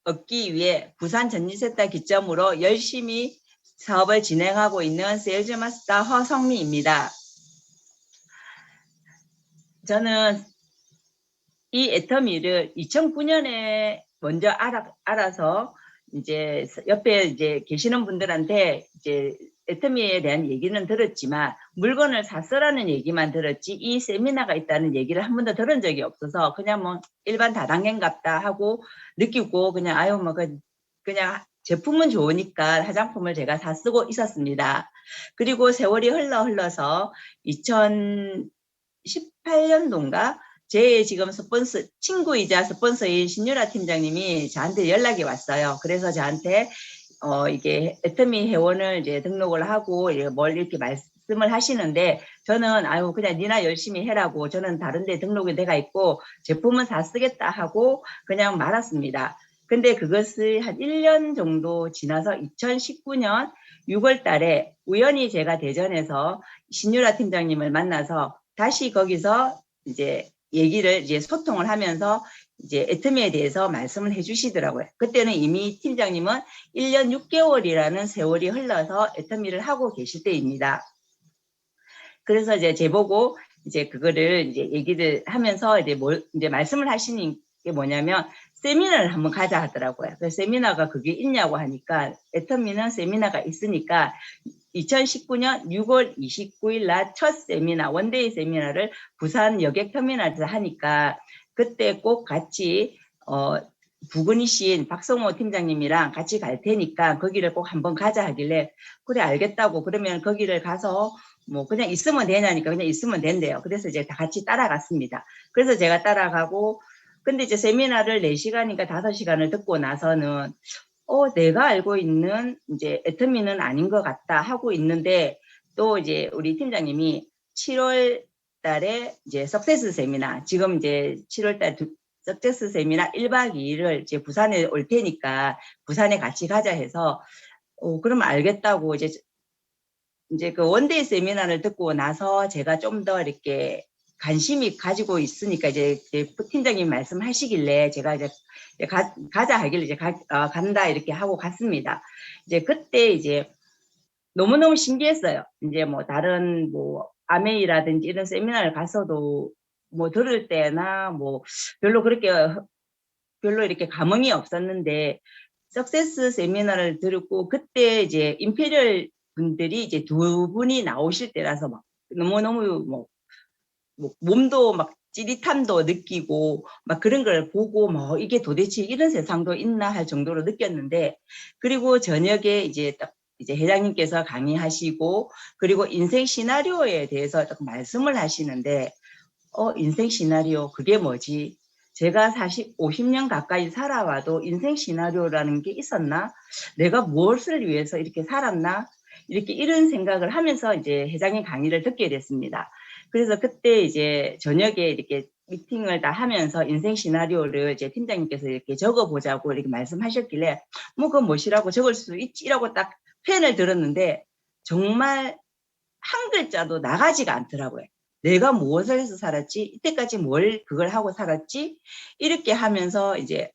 얻기 위해 부산 전진센터 기점으로 열심히 사업을 진행하고 있는 세일즈 마스터 허성미입니다. 저는 이 애터미를 2009년에 먼저 알아서 이제 옆에 이제 계시는 분들한테 이제 애터미에 대한 얘기는 들었지만 물건을 샀어라는 얘기만 들었지 이 세미나가 있다는 얘기를 한 번도 들은 적이 없어서 그냥 뭐 일반 다단계인갑다 하고 느끼고 그냥 아유 뭐 그냥 제품은 좋으니까 화장품을 제가 사 쓰고 있었습니다. 그리고 세월이 흘러서 2018년도인가 제 지금 친구이자 스폰서인 신유라 팀장님이 저한테 연락이 왔어요. 그래서 저한테 이게 애터미 회원을 이제 등록을 하고 뭘 이렇게 말씀을 하시는데 저는 아유 그냥 니나 열심히 해라고 저는 다른 데 등록이 돼가 있고 제품은 다 쓰겠다 하고 그냥 말았습니다. 근데 그것을 한 1년 정도 지나서 2019년 6월 달에 우연히 제가 대전에서 신유라 팀장님을 만나서 다시 거기서 이제 소통을 하면서 이제 애터미에 대해서 말씀을 해주시더라고요. 그때는 이미 팀장님은 1년 6개월이라는 세월이 흘러서 애터미를 하고 계실 때입니다. 그래서 이제 제보고 이제 그거를 이제 얘기를 하면서 이제 말씀을 하시는 게 뭐냐면 세미나를 한번 가자 하더라고요. 그래서 세미나가 그게 있냐고 하니까 애터미는 세미나가 있으니까 2019년 6월 29일 날 첫 세미나, 원데이 세미나를 부산 여객터미널에서 하니까 그때 꼭 같이 부근이신 박성호 팀장님이랑 같이 갈 테니까 거기를 꼭 한번 가자 하길래 그래 알겠다고 그러면 거기를 가서 뭐 그냥 있으면 되냐니까 그냥 있으면 된대요. 그래서 이제 다 같이 따라갔습니다. 그래서 제가 따라가고 근데 이제 세미나를 4시간인가 5시간을 듣고 나서는 내가 알고 있는 이제 애터미는 아닌 것 같다 하고 있는데 또 이제 우리 팀장님이 7월 달에 이제 석세스 세미나 지금 이제 7월 달 석세스 세미나 1박 2일을 이제 부산에 올 테니까 부산에 같이 가자 해서 그러면 알겠다고 이제 그 원데이 세미나를 듣고 나서 제가 좀 더 이렇게 관심이 가지고 있으니까 이제 팀장님 말씀하시길래 제가 이제 가자 하길래 이제 간다 이렇게 하고 갔습니다. 이제 그때 이제 너무너무 신기했어요. 이제 뭐 다른 뭐 아메이라든지 이런 세미나를 가서도 뭐 들을 때나 뭐 별로 이렇게 감흥이 없었는데 석세스 세미나를 들었고 그때 이제 임페리얼 분들이 이제 2분이 나오실 때라서 막 너무너무 뭐 몸도 막 찌릿함도 느끼고 막 그런 걸 보고 뭐 이게 도대체 이런 세상도 있나 할 정도로 느꼈는데, 그리고 저녁에 이제 딱 이제 회장님께서 강의하시고 그리고 인생 시나리오에 대해서 딱 말씀을 하시는데 인생 시나리오 그게 뭐지? 제가 사실 50년 가까이 살아와도 인생 시나리오라는 게 있었나? 내가 무엇을 위해서 이렇게 살았나? 이렇게 이런 생각을 하면서 이제 회장님 강의를 듣게 됐습니다. 그래서 그때 이제 저녁에 이렇게 미팅을 다 하면서 인생 시나리오를 이제 팀장님께서 이렇게 적어보자고 이렇게 말씀하셨길래 뭐 그건 무엇이라고 적을 수 있지라고 딱 펜을 들었는데 정말 한 글자도 나가지가 않더라고요. 내가 무엇을 해서 살았지? 이때까지 뭘 그걸 하고 살았지? 이렇게 하면서 이제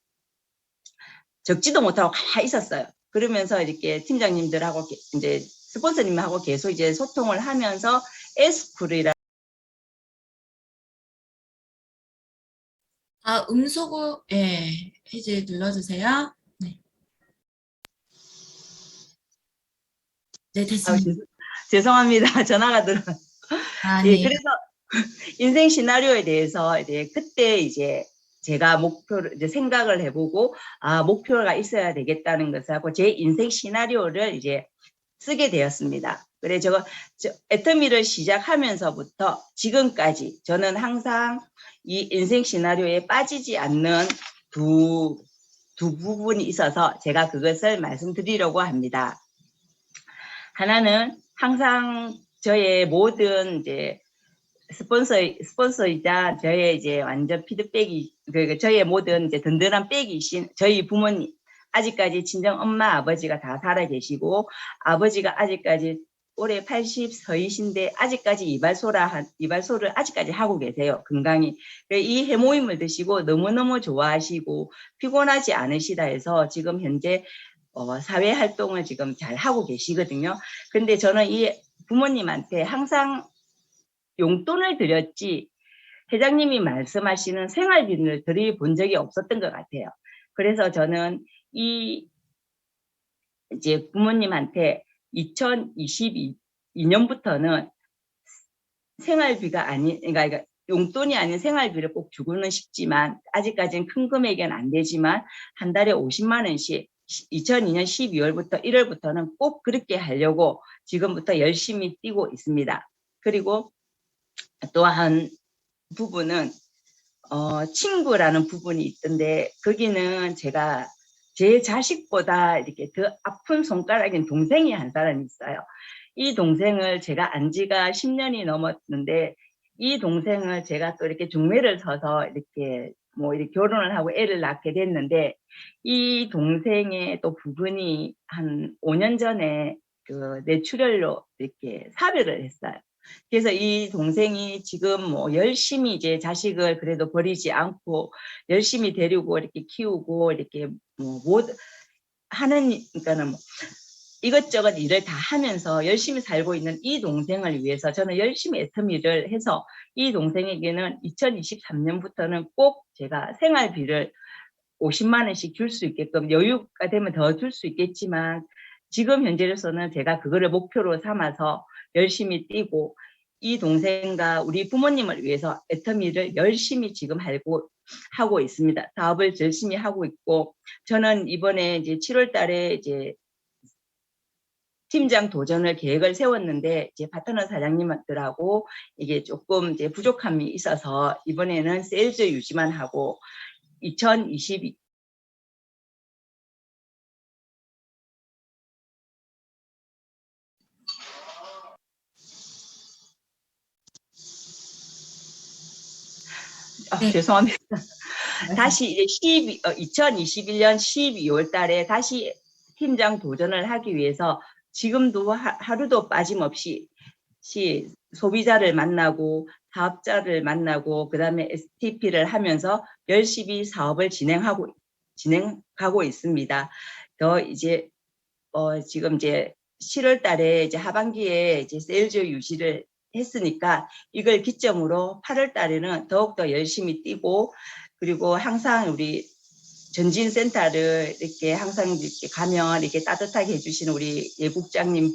적지도 못하고 가만히 있었어요. 그러면서 이렇게 팀장님들하고 이제 스폰서님하고 계속 이제 소통을 하면서 에스쿨이라 음소거, 예, 이제 눌러주세요. 네. 네, 됐습니다. 죄송합니다. 전화가 들어. 예, 네. 그래서 인생 시나리오에 대해서 이제 그때 이제 제가 목표를 이제 생각을 해보고 목표가 있어야 되겠다는 것을 하고 제 인생 시나리오를 이제 쓰게 되었습니다. 그래 저 애터미를 시작하면서부터 지금까지 저는 항상 이 인생 시나리오에 빠지지 않는 두 부분이 있어서 제가 그것을 말씀드리려고 합니다. 하나는 항상 저의 모든 이제 스폰서이자 저의 이제 완전 피드백이 저의 모든 이제 든든한 백이신 저희 부모님, 아직까지 친정 엄마 아버지가 다 살아 계시고 아버지가 아직까지 올해 80서이신데 아직까지 이발소를 아직까지 하고 계세요. 건강히. 이 해모임을 드시고 너무너무 좋아하시고 피곤하지 않으시다 해서 지금 현재 사회 활동을 지금 잘 하고 계시거든요. 근데 저는 이 부모님한테 항상 용돈을 드렸지 회장님이 말씀하시는 생활비를 드려본 적이 없었던 것 같아요. 그래서 저는 이제 부모님한테 2022년부터는 생활비가 아닌, 그러니까 용돈이 아닌 생활비를 꼭 주고는 싶지만 아직까지는 큰 금액은 안 되지만 한 달에 50만 원씩 2002년 12월부터 1월부터는 꼭 그렇게 하려고 지금부터 열심히 뛰고 있습니다. 그리고 또 한 부분은 친구라는 부분이 있던데 거기는 제가 제 자식보다 이렇게 더 아픈 손가락인 동생이 한 사람이 있어요. 이 동생을 제가 안 지가 10년이 넘었는데 이 동생을 제가 또 이렇게 중매를 서서 이렇게 뭐 이렇게 결혼을 하고 애를 낳게 됐는데 이 동생의 또 부분이 한 5년 전에 그 뇌출혈로 이렇게 사별을 했어요. 그래서 이 동생이 지금 뭐 열심히 이제 자식을 그래도 버리지 않고 열심히 데리고 이렇게 키우고 이렇게 뭐 하는, 그러니까는 뭐 이것저것 일을 다 하면서 열심히 살고 있는 이 동생을 위해서 저는 열심히 애터미를 해서 이 동생에게는 2023년부터는 꼭 제가 생활비를 50만 원씩 줄 수 있게끔 여유가 되면 더 줄 수 있겠지만 지금 현재로서는 제가 그거를 목표로 삼아서 열심히 뛰고 이 동생과 우리 부모님을 위해서 애터미를 열심히 지금 하고 있습니다. 사업을 열심히 하고 있고 저는 이번에 이제 7월 달에 이제 팀장 도전을 계획을 세웠는데 이제 파트너 사장님들하고 이게 조금 이제 부족함이 있어서 이번에는 세일즈 유지만 하고 2022 네. 죄송합니다. 다시 이제 2021년 12월 달에 다시 팀장 도전을 하기 위해서 지금도 하루도 빠짐없이 소비자를 만나고 사업자를 만나고 그다음에 STP를 하면서 열심히 사업을 진행하고 있습니다. 더 이제 지금 이제 7월 달에 이제 하반기에 이제 세일즈 유지를 했으니까 이걸 기점으로 8월 달에는 더욱더 열심히 뛰고 그리고 항상 우리 전진센터를 이렇게 항상 이렇게 가면 이렇게 따뜻하게 해주시는 우리 예국장님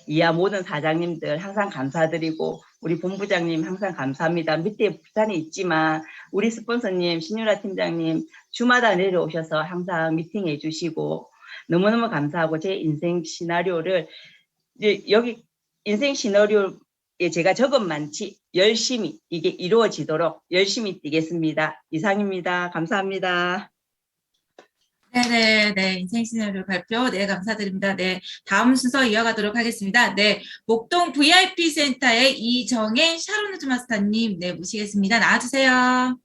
이하 모든 사장님들 항상 감사드리고 우리 본부장님 항상 감사합니다. 밑에 부산에 있지만 우리 스폰서님, 신유라 팀장님 주마다 내려오셔서 항상 미팅해 주시고 너무너무 감사하고 제 인생 시나리오를 이제 여기 인생 시나리오에 제가 적은 많지 열심히 이게 이루어지도록 열심히 뛰겠습니다. 이상입니다. 감사합니다. 네네네. 인생 시나리오 발표, 네, 감사드립니다. 네, 다음 순서 이어가도록 하겠습니다. 네, 목동 VIP 센터의 이정혜 샤론우즈 마스터님, 네, 모시겠습니다. 나와주세요.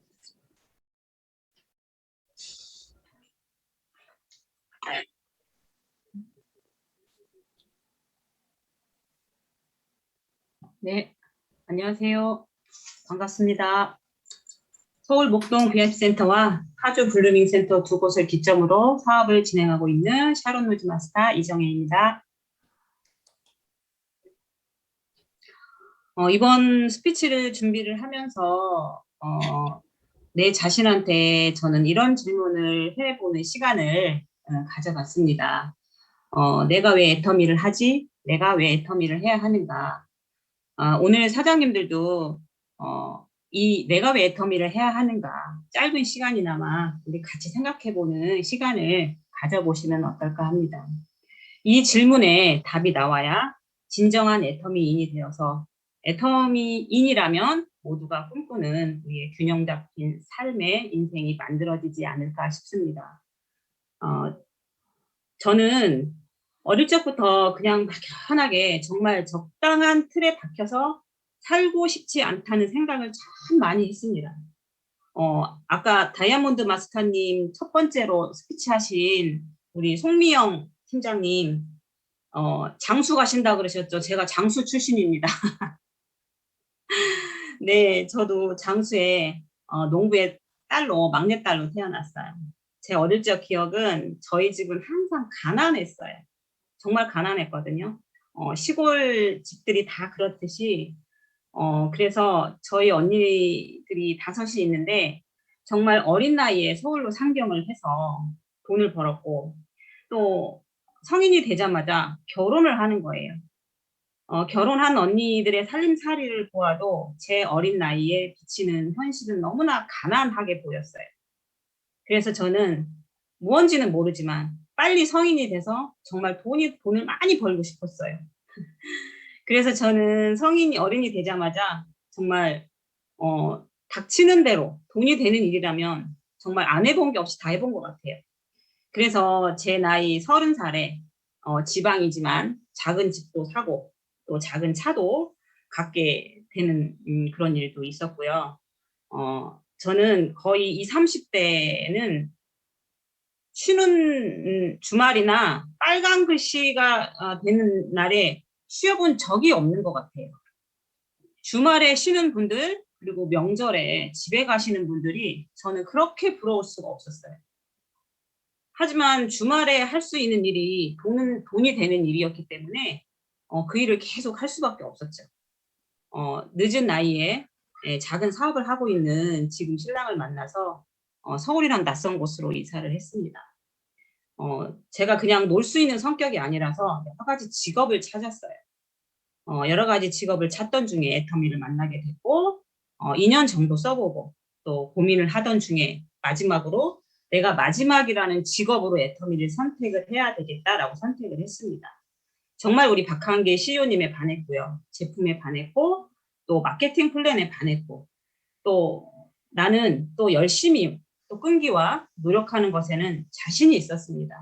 네, 안녕하세요. 반갑습니다. 서울 목동 VIP센터와 파주 블루밍센터 두 곳을 기점으로 사업을 진행하고 있는 샤론 노즈 마스터 이정혜입니다. 이번 스피치를 준비를 하면서 내 자신한테 저는 이런 질문을 해보는 시간을 가져봤습니다. 내가 왜 애터미를 하지? 내가 왜 애터미를 해야 하는가? 오늘 사장님들도 이 내가 왜 애터미를 해야 하는가 짧은 시간이나마 우리 같이 생각해보는 시간을 가져보시면 어떨까 합니다. 이 질문에 답이 나와야 진정한 애터미인이 되어서 애터미인이라면 모두가 꿈꾸는 우리의 균형 잡힌 삶의 인생이 만들어지지 않을까 싶습니다. 저는 어릴 적부터 그냥 막연하게 정말 적당한 틀에 박혀서 살고 싶지 않다는 생각을 참 많이 했습니다. 아까 다이아몬드 마스터님 첫 번째로 스피치 하신 우리 송미영 팀장님, 장수 가신다 그러셨죠? 제가 장수 출신입니다. 네, 저도 장수의 농부의 딸로, 막내딸로 태어났어요. 제 어릴 적 기억은 저희 집은 항상 가난했어요. 정말 가난했거든요. 시골 집들이 다 그렇듯이 그래서 저희 언니들이 5이 있는데 정말 어린 나이에 서울로 상경을 해서 돈을 벌었고 또 성인이 되자마자 결혼을 하는 거예요. 결혼한 언니들의 살림살이를 보아도 제 어린 나이에 비치는 현실은 너무나 가난하게 보였어요. 그래서 저는 무언지는 모르지만 빨리 성인이 돼서 정말 돈을 많이 벌고 싶었어요. 그래서 저는 어른이 되자마자 정말 닥치는 대로 돈이 되는 일이라면 정말 안 해본 게 없이 다 해본 것 같아요. 그래서 제 나이 30살에 지방이지만 작은 집도 사고 또 작은 차도 갖게 되는 그런 일도 있었고요. 저는 거의 20, 30대는 쉬는 주말이나 빨간 글씨가 되는 날에 쉬어본 적이 없는 것 같아요. 주말에 쉬는 분들 그리고 명절에 집에 가시는 분들이 저는 그렇게 부러울 수가 없었어요. 하지만 주말에 할 수 있는 일이 돈이 되는 일이었기 때문에 그 일을 계속 할 수밖에 없었죠. 늦은 나이에 작은 사업을 하고 있는 지금 신랑을 만나서 서울이란 낯선 곳으로 이사를 했습니다. 제가 그냥 놀 수 있는 성격이 아니라서 여러 가지 직업을 찾았어요. 여러 가지 직업을 찾던 중에 애터미를 만나게 됐고 2년 정도 써보고 또 고민을 하던 중에 마지막으로 내가 마지막이라는 직업으로 애터미를 선택을 해야 되겠다라고 선택을 했습니다. 정말 우리 박한계 CEO님에 반했고요. 제품에 반했고 또 마케팅 플랜에 반했고 또 나는 또 열심히 또 끈기와 노력하는 것에는 자신이 있었습니다.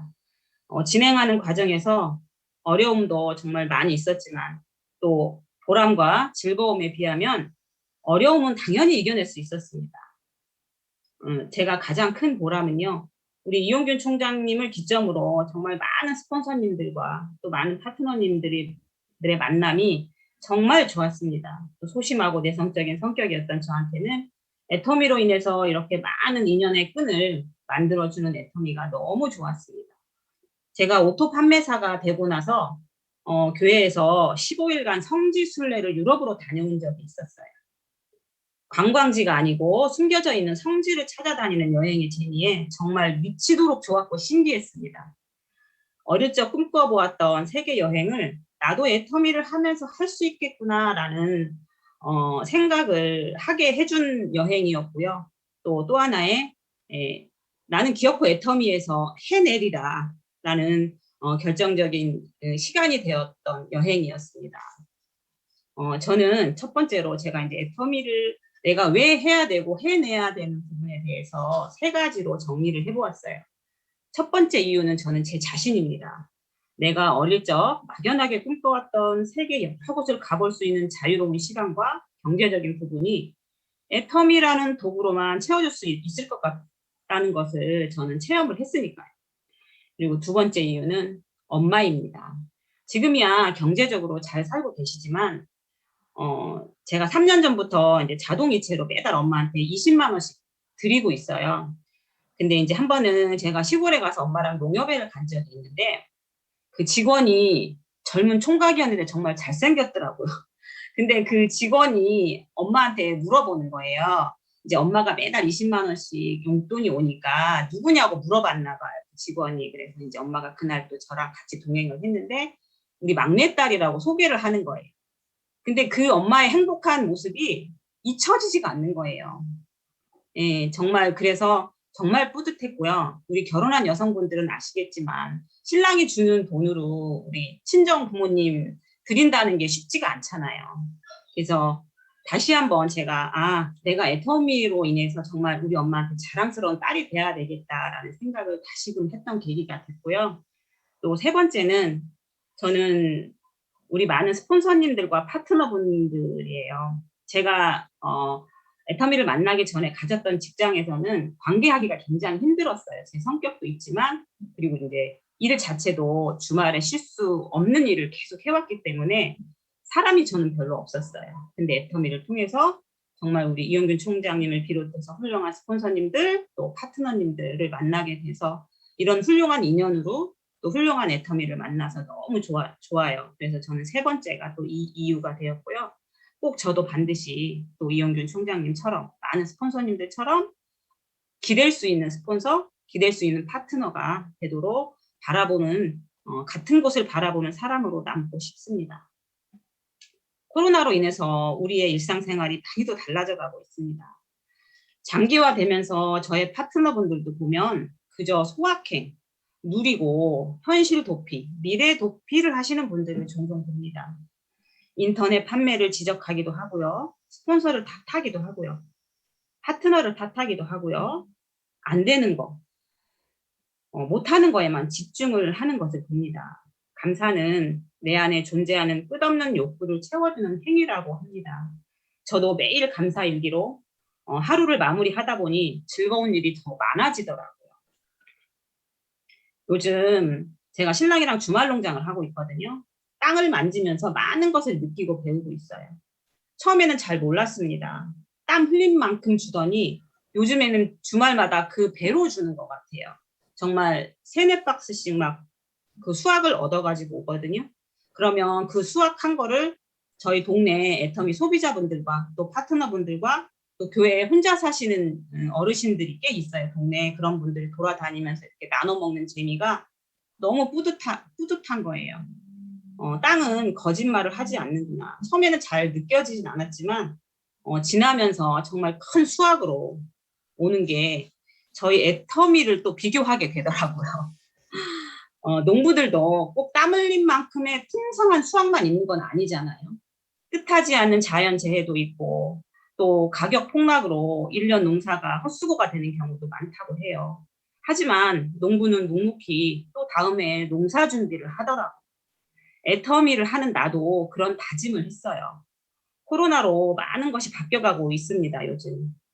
진행하는 과정에서 어려움도 정말 많이 있었지만 또 보람과 즐거움에 비하면 어려움은 당연히 이겨낼 수 있었습니다. 제가 가장 큰 보람은요. 우리 이용균 총장님을 기점으로 정말 많은 스폰서님들과 또 많은 파트너님들의 만남이 정말 좋았습니다. 또 소심하고 내성적인 성격이었던 저한테는 애터미로 인해서 이렇게 많은 인연의 끈을 만들어주는 애터미가 너무 좋았습니다. 제가 오토 판매사가 되고 나서 교회에서 15일간 성지순례를 유럽으로 다녀온 적이 있었어요. 관광지가 아니고 숨겨져 있는 성지를 찾아다니는 여행의 재미에 정말 미치도록 좋았고 신기했습니다. 어릴 적 꿈꿔보았던 세계 여행을 나도 애터미를 하면서 할 수 있겠구나라는 생각을 하게 해준 여행이었고요. 또 하나의 나는 기어코 애터미에서 해내리라 라는 결정적인 시간이 되었던 여행이었습니다. 저는 첫 번째로 제가 이제 애터미를 내가 왜 해야 되고 해내야 되는 부분에 대해서 3가지로 정리를 해보았어요. 첫 번째 이유는 저는 제 자신입니다. 내가 어릴 적 막연하게 꿈꿔왔던 세계 여러 곳을 가볼 수 있는 자유로운 시간과 경제적인 부분이 애터미라는 도구로만 채워줄 수 있을 것 같다는 것을 저는 체험을 했으니까요. 그리고 두 번째 이유는 엄마입니다. 지금이야 경제적으로 잘 살고 계시지만 제가 3년 전부터 이제 자동이체로 매달 엄마한테 20만 원씩 드리고 있어요. 근데 이제 한 번은 제가 시골에 가서 엄마랑 농협회를 간 적이 있는데 그 직원이 젊은 총각이었는데 정말 잘생겼더라고요. 근데 그 직원이 엄마한테 물어보는 거예요. 이제 엄마가 매달 20만 원씩 용돈이 오니까 누구냐고 물어봤나 봐요. 그 직원이. 그래서 이제 엄마가 그날 또 저랑 같이 동행을 했는데 우리 막내딸이라고 소개를 하는 거예요. 근데 그 엄마의 행복한 모습이 잊혀지지가 않는 거예요. 예, 정말 그래서 정말 뿌듯했고요. 우리 결혼한 여성분들은 아시겠지만 신랑이 주는 돈으로 우리 친정 부모님 드린다는 게 쉽지가 않잖아요. 그래서 다시 한번 제가 내가 애터미로 인해서 정말 우리 엄마한테 자랑스러운 딸이 돼야 되겠다라는 생각을 다시금 했던 계기가 됐고요. 또 3번째는 저는 우리 많은 스폰서님들과 파트너분들이에요. 제가 애터미를 만나기 전에 가졌던 직장에서는 관계하기가 굉장히 힘들었어요. 제 성격도 있지만 그리고 이제 일 자체도 주말에 쉴 수 없는 일을 계속 해왔기 때문에 사람이 저는 별로 없었어요. 근데 애터미를 통해서 정말 우리 이용균 총장님을 비롯해서 훌륭한 스폰서님들 또 파트너님들을 만나게 돼서 이런 훌륭한 인연으로 또 훌륭한 애터미를 만나서 너무 좋아요. 그래서 저는 3번째가 또 이 이유가 되었고요. 꼭 저도 반드시 또 이용균 총장님처럼 많은 스폰서님들처럼 기댈 수 있는 스폰서, 기댈 수 있는 파트너가 되도록 바라보는 같은 곳을 바라보는 사람으로 남고 싶습니다. 코로나로 인해서 우리의 일상생활이 많이도 달라져 가고 있습니다. 장기화되면서 저의 파트너분들도 보면 그저 소확행, 누리고 현실 도피, 미래 도피를 하시는 분들을 종종 봅니다. 인터넷 판매를 지적하기도 하고요. 스폰서를 탓하기도 하고요. 파트너를 탓하기도 하고요. 안 되는 거, 못하는 거에만 집중을 하는 것을 봅니다. 감사는 내 안에 존재하는 끝없는 욕구를 채워주는 행위라고 합니다. 저도 매일 감사 일기로 하루를 마무리하다 보니 즐거운 일이 더 많아지더라고요. 요즘 제가 신랑이랑 주말 농장을 하고 있거든요. 땅을 만지면서 많은 것을 느끼고 배우고 있어요. 처음에는 잘 몰랐습니다. 땀 흘린 만큼 주더니 요즘에는 주말마다 그 배로 주는 것 같아요. 정말 3-4박스씩 막 그 수확을 얻어가지고 오거든요. 그러면 그 수확한 거를 저희 동네 애터미 소비자분들과 또 파트너분들과 또 교회에 혼자 사시는 어르신들이 꽤 있어요. 동네에 그런 분들 돌아다니면서 이렇게 나눠 먹는 재미가 너무 뿌듯한 거예요. 땅은 거짓말을 하지 않는구나. 처음에는 잘 느껴지진 않았지만 지나면서 정말 큰 수확으로 오는 게 저희 애터미를 또 비교하게 되더라고요. 농부들도 꼭 땀 흘린 만큼의 풍성한 수확만 있는 건 아니잖아요. 뜻하지 않은 자연재해도 있고 또 가격 폭락으로 1년 농사가 헛수고가 되는 경우도 많다고 해요. 하지만 농부는 묵묵히 또 다음에 농사 준비를 하더라고요. 애터미를 하는 나도 그런 다짐을 했어요. 코로나로 많은 것이 바뀌어가고 있습니다.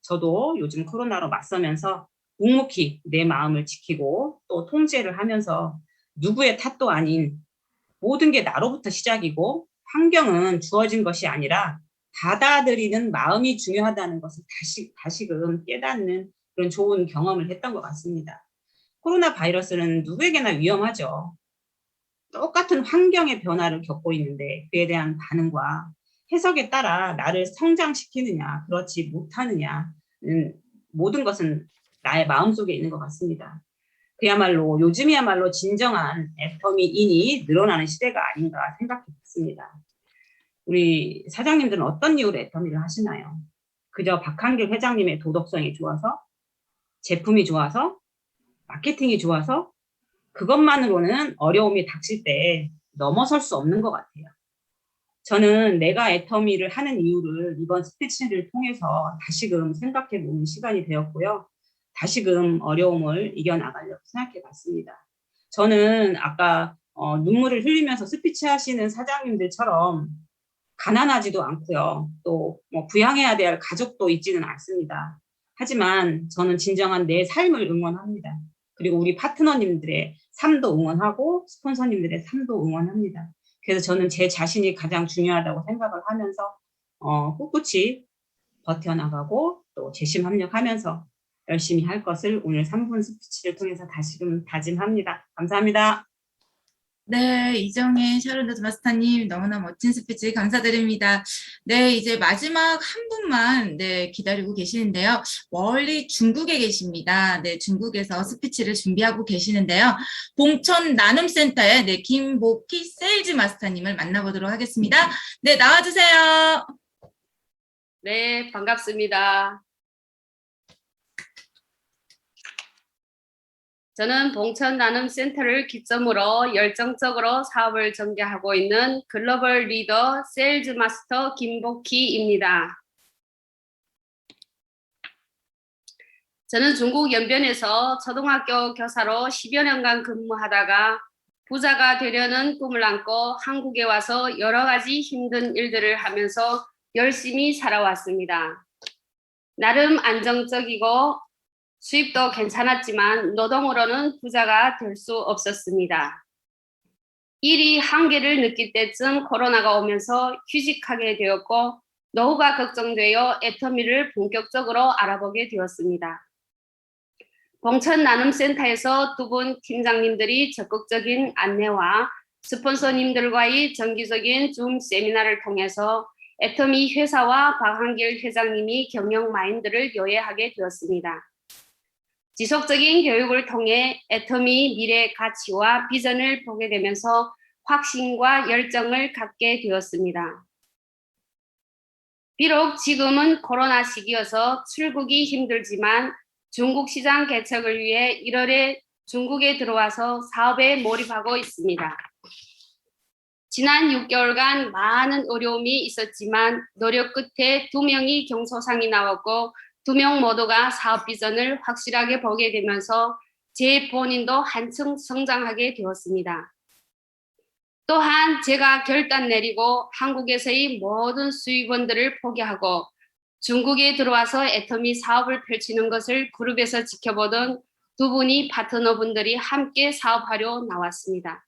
저도 요즘 코로나로 맞서면서 묵묵히 내 마음을 지키고 또 통제를 하면서 누구의 탓도 아닌 모든 게 나로부터 시작이고 환경은 주어진 것이 아니라 받아들이는 마음이 중요하다는 것을 다시금 깨닫는 그런 좋은 경험을 했던 것 같습니다. 코로나 바이러스는 누구에게나 위험하죠. 똑같은 환경의 변화를 겪고 있는데 그에 대한 반응과 해석에 따라 나를 성장시키느냐 그렇지 못하느냐는 모든 것은 나의 마음속에 있는 것 같습니다. 그야말로 요즘이야말로 진정한 애터미인이 늘어나는 시대가 아닌가 생각해 봤습니다. 우리 사장님들은 어떤 이유로 애터미를 하시나요? 그저 박한길 회장님의 도덕성이 좋아서, 제품이 좋아서, 마케팅이 좋아서, 그것만으로는 어려움이 닥칠 때 넘어설 수 없는 것 같아요. 저는 내가 애터미를 하는 이유를 이번 스피치를 통해서 다시금 생각해 보는 시간이 되었고요. 다시금 어려움을 이겨나가려고 생각해 봤습니다. 저는 아까 눈물을 흘리면서 스피치 하시는 사장님들처럼 가난하지도 않고요. 또 뭐 부양해야 될 가족도 있지는 않습니다. 하지만 저는 진정한 내 삶을 응원합니다. 그리고 우리 파트너님들의 삶도 응원하고 스폰서님들의 삶도 응원합니다. 그래서 저는 제 자신이 가장 중요하다고 생각을 하면서 꿋꿋이 버텨나가고 또 재심합력하면서 열심히 할 것을 오늘 3분 스피치를 통해서 다시금 다짐합니다. 감사합니다. 네, 이정혜 샤론더즈 마스터님 너무나 멋진 스피치 감사드립니다. 네, 이제 마지막 한 분만 네, 기다리고 계시는데요. 멀리 중국에 계십니다. 네, 중국에서 스피치를 준비하고 계시는데요. 봉천 나눔센터의 네, 김복희 세일즈 마스터님을 만나보도록 하겠습니다. 네, 나와주세요. 네, 반갑습니다. 저는 봉천 나눔센터를 기점으로 열정적으로 사업을 전개하고 있는 글로벌 리더 세일즈 마스터 김복희입니다. 저는 중국 연변에서 초등학교 교사로 10여 년간 근무하다가 부자가 되려는 꿈을 안고 한국에 와서 여러 가지 힘든 일들을 하면서 열심히 살아왔습니다. 나름 안정적이고 수입도 괜찮았지만 노동으로는 부자가 될 수 없었습니다. 일이 한계를 느낄 때쯤 코로나가 오면서 휴직하게 되었고 노후가 걱정되어 애터미를 본격적으로 알아보게 되었습니다. 봉천 나눔센터에서 두 분 팀장님들이 적극적인 안내와 스폰서님들과의 정기적인 줌 세미나를 통해서 애터미 회사와 박한길 회장님이 경영 마인드를 요해하게 되었습니다. 지속적인 교육을 통해 애터미 미래 가치와 비전을 보게 되면서 확신과 열정을 갖게 되었습니다. 비록 지금은 코로나 시기여서 출국이 힘들지만 중국 시장 개척을 위해 1월에 중국에 들어와서 사업에 몰입하고 있습니다. 지난 6개월간 많은 어려움이 있었지만 노력 끝에 2명이 경소상이 나왔고 2명 모두가 사업 비전을 확실하게 보게 되면서 제 본인도 한층 성장하게 되었습니다. 또한 제가 결단 내리고 한국에서의 모든 수입원들을 포기하고 중국에 들어와서 애터미 사업을 펼치는 것을 그룹에서 지켜보던 두 분이 파트너분들이 함께 사업하려 나왔습니다.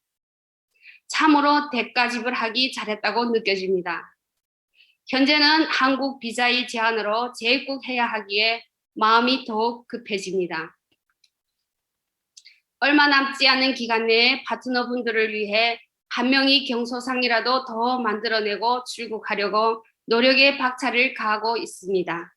참으로 대가지불하기 잘했다고 느껴집니다. 현재는 한국 비자의 제한으로 재입국해야 하기에 마음이 더욱 급해집니다. 얼마 남지 않은 기간 내에 파트너분들을 위해 한 명이 경소상이라도 더 만들어내고 출국하려고 노력에 박차를 가하고 있습니다.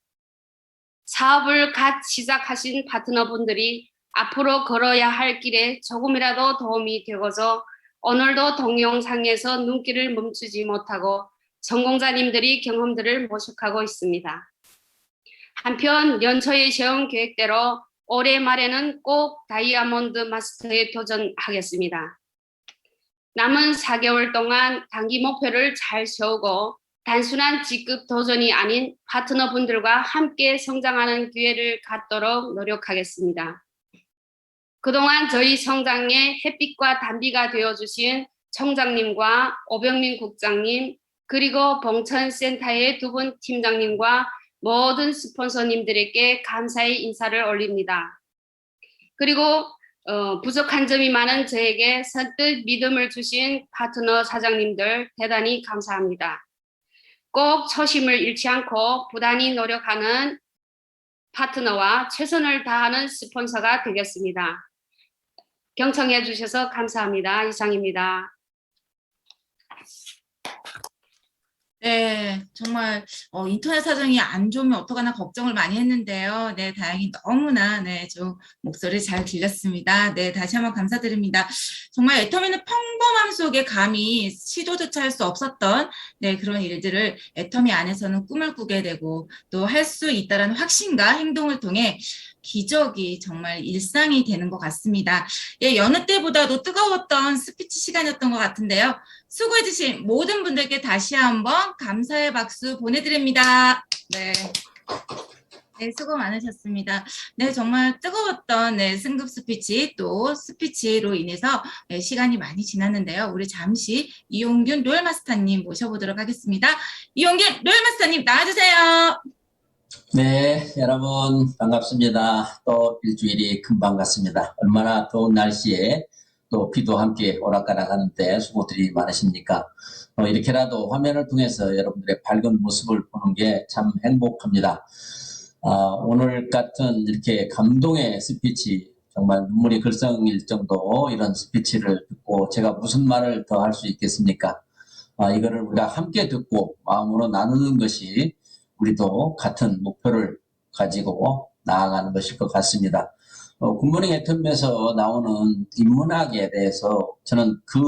사업을 갓 시작하신 파트너분들이 앞으로 걸어야 할 길에 조금이라도 도움이 되고서 오늘도 동영상에서 눈길을 멈추지 못하고 전공자님들이 경험들을 모색하고 있습니다. 한편 연초에 세운 계획대로 올해 말에는 꼭 다이아몬드 마스터에 도전하겠습니다. 남은 4개월 동안 단기 목표를 잘 세우고 단순한 직급 도전이 아닌 파트너분들과 함께 성장하는 기회를 갖도록 노력하겠습니다. 그동안 저희 성장에 햇빛과 단비가 되어주신 청장님과 오병민 국장님 그리고 봉천센터의 두 분 팀장님과 모든 스폰서님들에게 감사의 인사를 올립니다. 그리고 부족한 점이 많은 저에게 선뜻 믿음을 주신 파트너 사장님들 대단히 감사합니다. 꼭 초심을 잃지 않고 부단히 노력하는 파트너와 최선을 다하는 스폰서가 되겠습니다. 경청해 주셔서 감사합니다. 이상입니다. 네, 정말 인터넷 사정이 안 좋으면 어떡하나 걱정을 많이 했는데요. 네, 다행히 너무나 네, 좀 목소리 잘 들렸습니다. 네, 다시 한번 감사드립니다. 정말 애터미는 평범함 속에 감히 시도조차 할 수 없었던 네, 그런 일들을 애터미 안에서는 꿈을 꾸게 되고 또 할 수 있다는 확신과 행동을 통해 기적이 정말 일상이 되는 것 같습니다. 예, 여느 때보다도 뜨거웠던 스피치 시간이었던 것 같은데요. 수고해주신 모든 분들께 다시 한번 감사의 박수 보내드립니다. 네. 네, 수고 많으셨습니다. 네, 정말 뜨거웠던 네, 승급 스피치 또 스피치로 인해서 네, 시간이 많이 지났는데요. 우리 잠시 이용균 롤마스터님 모셔보도록 하겠습니다. 이용균 롤마스터님 나와주세요. 네, 여러분 반갑습니다. 또 일주일이 금방 갔습니다. 얼마나 더운 날씨에 또 비도 함께 오락가락하는데 수고들이 많으십니까? 이렇게라도 화면을 통해서 여러분들의 밝은 모습을 보는 게 참 행복합니다. 오늘 같은 이렇게 감동의 스피치, 정말 눈물이 글썽일 정도 이런 스피치를 듣고 제가 무슨 말을 더 할 수 있겠습니까? 이거를 우리가 함께 듣고 마음으로 나누는 것이 우리도 같은 목표를 가지고 나아가는 것일 것 같습니다. 굿모닝 애터미에서 나오는 인문학에 대해서 저는 그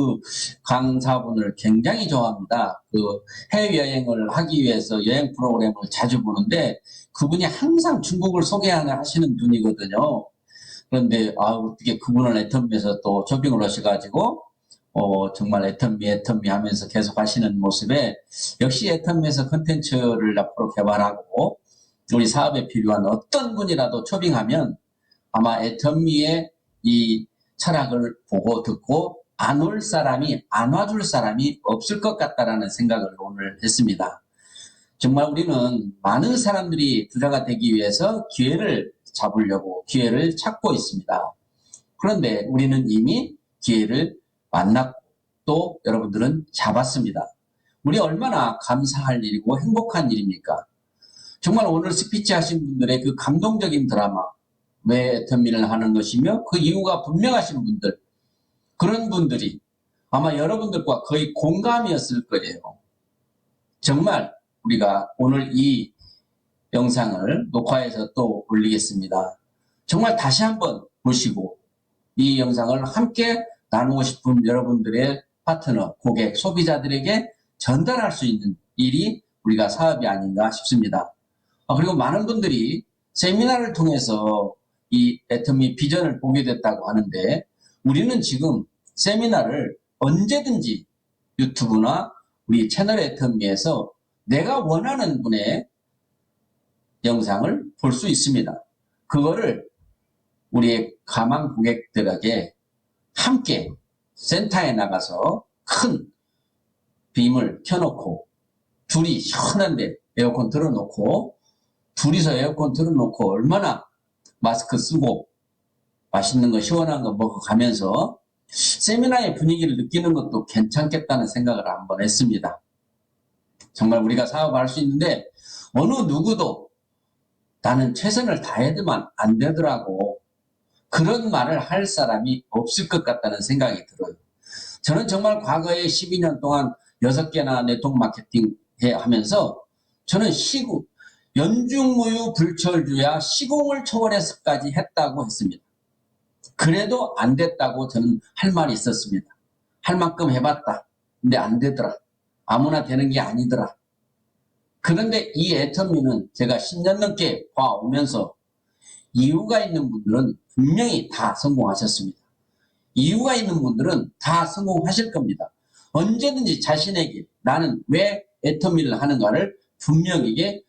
강사분을 굉장히 좋아합니다. 그 해외여행을 하기 위해서 여행 프로그램을 자주 보는데 그분이 항상 중국을 소개하시는 분이거든요. 그런데 어떻게 그분을 애터미에서 또 쇼핑을 하셔가지고 정말 애터미 하면서 계속 하시는 모습에 역시 애터미에서 컨텐츠를 앞으로 개발하고 우리 사업에 필요한 어떤 분이라도 초빙하면 아마 애터미의 이 철학을 보고 듣고 안 올 사람이, 안 와줄 사람이 없을 것 같다라는 생각을 오늘 했습니다. 정말 우리는 많은 사람들이 부자가 되기 위해서 기회를 잡으려고 기회를 찾고 있습니다. 그런데 우리는 이미 기회를 만났고 또 여러분들은 잡았습니다. 우리 얼마나 감사할 일이고 행복한 일입니까? 정말 오늘 스피치 하신 분들의 그 감동적인 드라마, 왜 애터미를 하는 것이며 그 이유가 분명하신 분들, 그런 분들이 아마 여러분들과 거의 공감이었을 거예요. 정말 우리가 오늘 이 영상을 녹화해서 또 올리겠습니다. 정말 다시 한번 보시고 이 영상을 함께 나누고 싶은 여러분들의 파트너, 고객, 소비자들에게 전달할 수 있는 일이 우리가 사업이 아닌가 싶습니다. 그리고 많은 분들이 세미나를 통해서 이 애터미 비전을 보게 됐다고 하는데 우리는 지금 세미나를 언제든지 유튜브나 우리 채널 애터미에서 내가 원하는 분의 영상을 볼 수 있습니다. 그거를 우리의 가망 고객들에게 함께 센터에 나가서 큰 빔을 켜놓고 둘이 시원한데 에어컨 틀어놓고 둘이서 에어컨 틀어놓고 얼마나 마스크 쓰고 맛있는 거 시원한 거 먹어가면서 세미나의 분위기를 느끼는 것도 괜찮겠다는 생각을 한번 했습니다. 정말 우리가 사업할 수 있는데 어느 누구도 나는 최선을 다해도만 안 되더라고 그런 말을 할 사람이 없을 것 같다는 생각이 들어요. 저는 정말 과거에 12년 동안 6개나 네트워크 마케팅 하면서 저는 연중무휴 불철주야 시공을 초월해서까지 했다고 했습니다. 그래도 안 됐다고 저는 할 말이 있었습니다. 할 만큼 해봤다. 근데 안 되더라. 아무나 되는 게 아니더라. 그런데 이 애터미는 제가 10년 넘게 봐오면서 이유가 있는 분들은 분명히 다 성공하셨습니다. 이유가 있는 분들은 다 성공하실 겁니다. 언제든지 자신에게 나는 왜 애터미를 하는가를 분명하게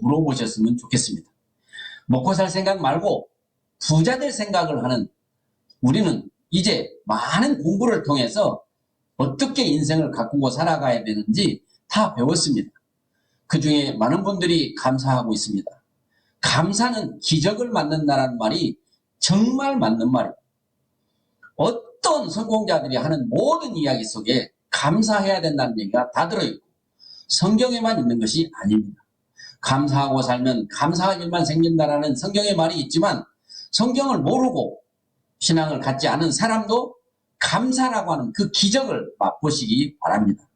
물어보셨으면 좋겠습니다. 먹고 살 생각 말고 부자 될 생각을 하는 우리는 이제 많은 공부를 통해서 어떻게 인생을 가꾸고 살아가야 되는지 다 배웠습니다. 그 중에 많은 분들이 감사하고 있습니다. 감사는 기적을 만든다는 말이 정말 맞는 말입니다. 어떤 성공자들이 하는 모든 이야기 속에 감사해야 된다는 얘기가 다 들어있고 성경에만 있는 것이 아닙니다. 감사하고 살면 감사할 일만 생긴다라는 성경의 말이 있지만 성경을 모르고 신앙을 갖지 않은 사람도 감사라고 하는 그 기적을 맛보시기 바랍니다.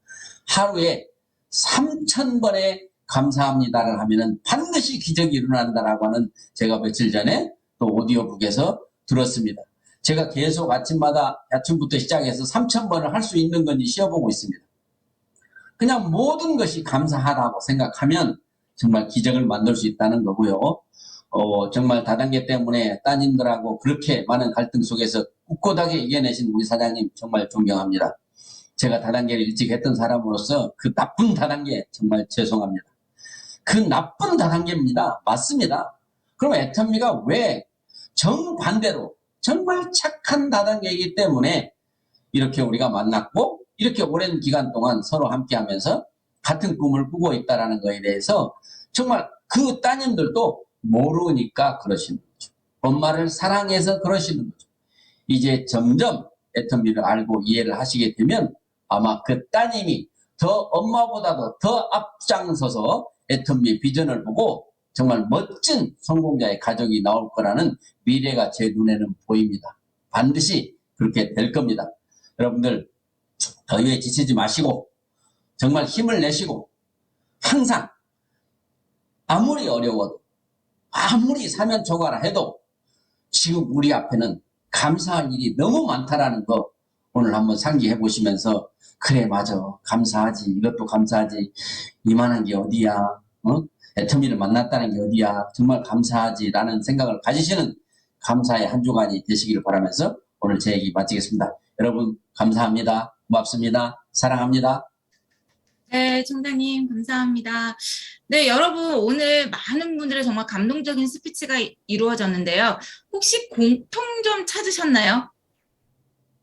하루에 3,000번의 감사합니다를 하면은 반드시 기적이 일어난다라고 하는 제가 며칠 전에 또 오디오북에서 들었습니다. 제가 계속 아침마다 아침부터 시작해서 3,000번을 할 수 있는 건지 쉬어보고 있습니다. 그냥 모든 것이 감사하다고 생각하면 정말 기적을 만들 수 있다는 거고요. 정말 다단계 때문에 따님들하고 그렇게 많은 갈등 속에서 꿋꿋하게 이겨내신 우리 사장님 정말 존경합니다. 제가 다단계를 일찍 했던 사람으로서 그 나쁜 다단계 정말 죄송합니다. 그 나쁜 다단계입니다. 맞습니다. 그럼 애터미가 왜 정반대로 정말 착한 다단계이기 때문에 이렇게 우리가 만났고 이렇게 오랜 기간 동안 서로 함께 하면서 같은 꿈을 꾸고 있다는 거에 대해서 정말 그 따님들도 모르니까 그러시는 거죠. 엄마를 사랑해서 그러시는 거죠. 이제 점점 애터미를 알고 이해를 하시게 되면 아마 그 따님이 더 엄마보다도 더 앞장서서 애터미의 비전을 보고 정말 멋진 성공자의 가족이 나올 거라는 미래가 제 눈에는 보입니다. 반드시 그렇게 될 겁니다. 여러분들 더위에 지치지 마시고 정말 힘을 내시고 항상 아무리 어려워도 아무리 사면초가라 해도 지금 우리 앞에는 감사할 일이 너무 많다라는 거 오늘 한번 상기해 보시면서 그래 맞아 감사하지 이것도 감사하지 이만한 게 어디야 애터미를 만났다는 게 어디야 정말 감사하지 라는 생각을 가지시는 감사의 한 주간이 되시길 바라면서 오늘 제 얘기 마치겠습니다. 여러분 감사합니다. 고맙습니다. 사랑합니다. 네, 총장님 감사합니다. 네, 여러분 오늘 많은 분들의 정말 감동적인 스피치가 이루어졌는데요. 혹시 공통점 찾으셨나요?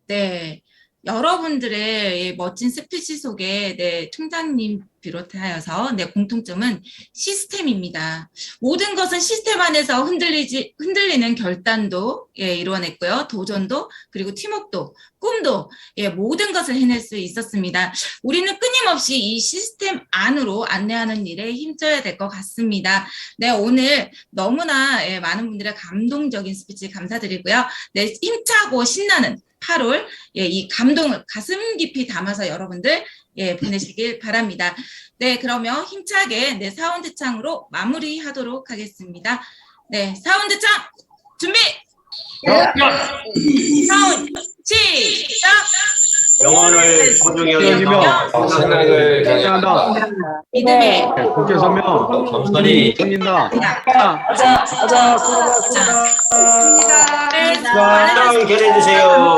네, 여러분들의 멋진 스피치 속에 네, 총장님 비롯하여서 네, 공통점은 시스템입니다. 모든 것은 시스템 안에서 흔들리는 결단도 예, 이루어냈고요. 도전도 그리고 팀워크도 꿈도 예, 모든 것을 해낼 수 있었습니다. 우리는 끊임없이 이 시스템 안으로 안내하는 일에 힘써야 될 것 같습니다. 네, 오늘 너무나 예, 많은 분들의 감동적인 스피치 감사드리고요. 네, 힘차고 신나는 8월 예, 이 감동을 가슴 깊이 담아서 여러분들 예, 보내시길 바랍니다. 네, 그러면 힘차게 네, 사운드 창으로 마무리하도록 하겠습니다. 네, 사운드 창 준비. 사운드 시작. 영혼을 소중히 여기며 생각을 경외한다. 믿음의 국회 서명 감사히 챙긴다. 자, 자, 네, 결해주세요.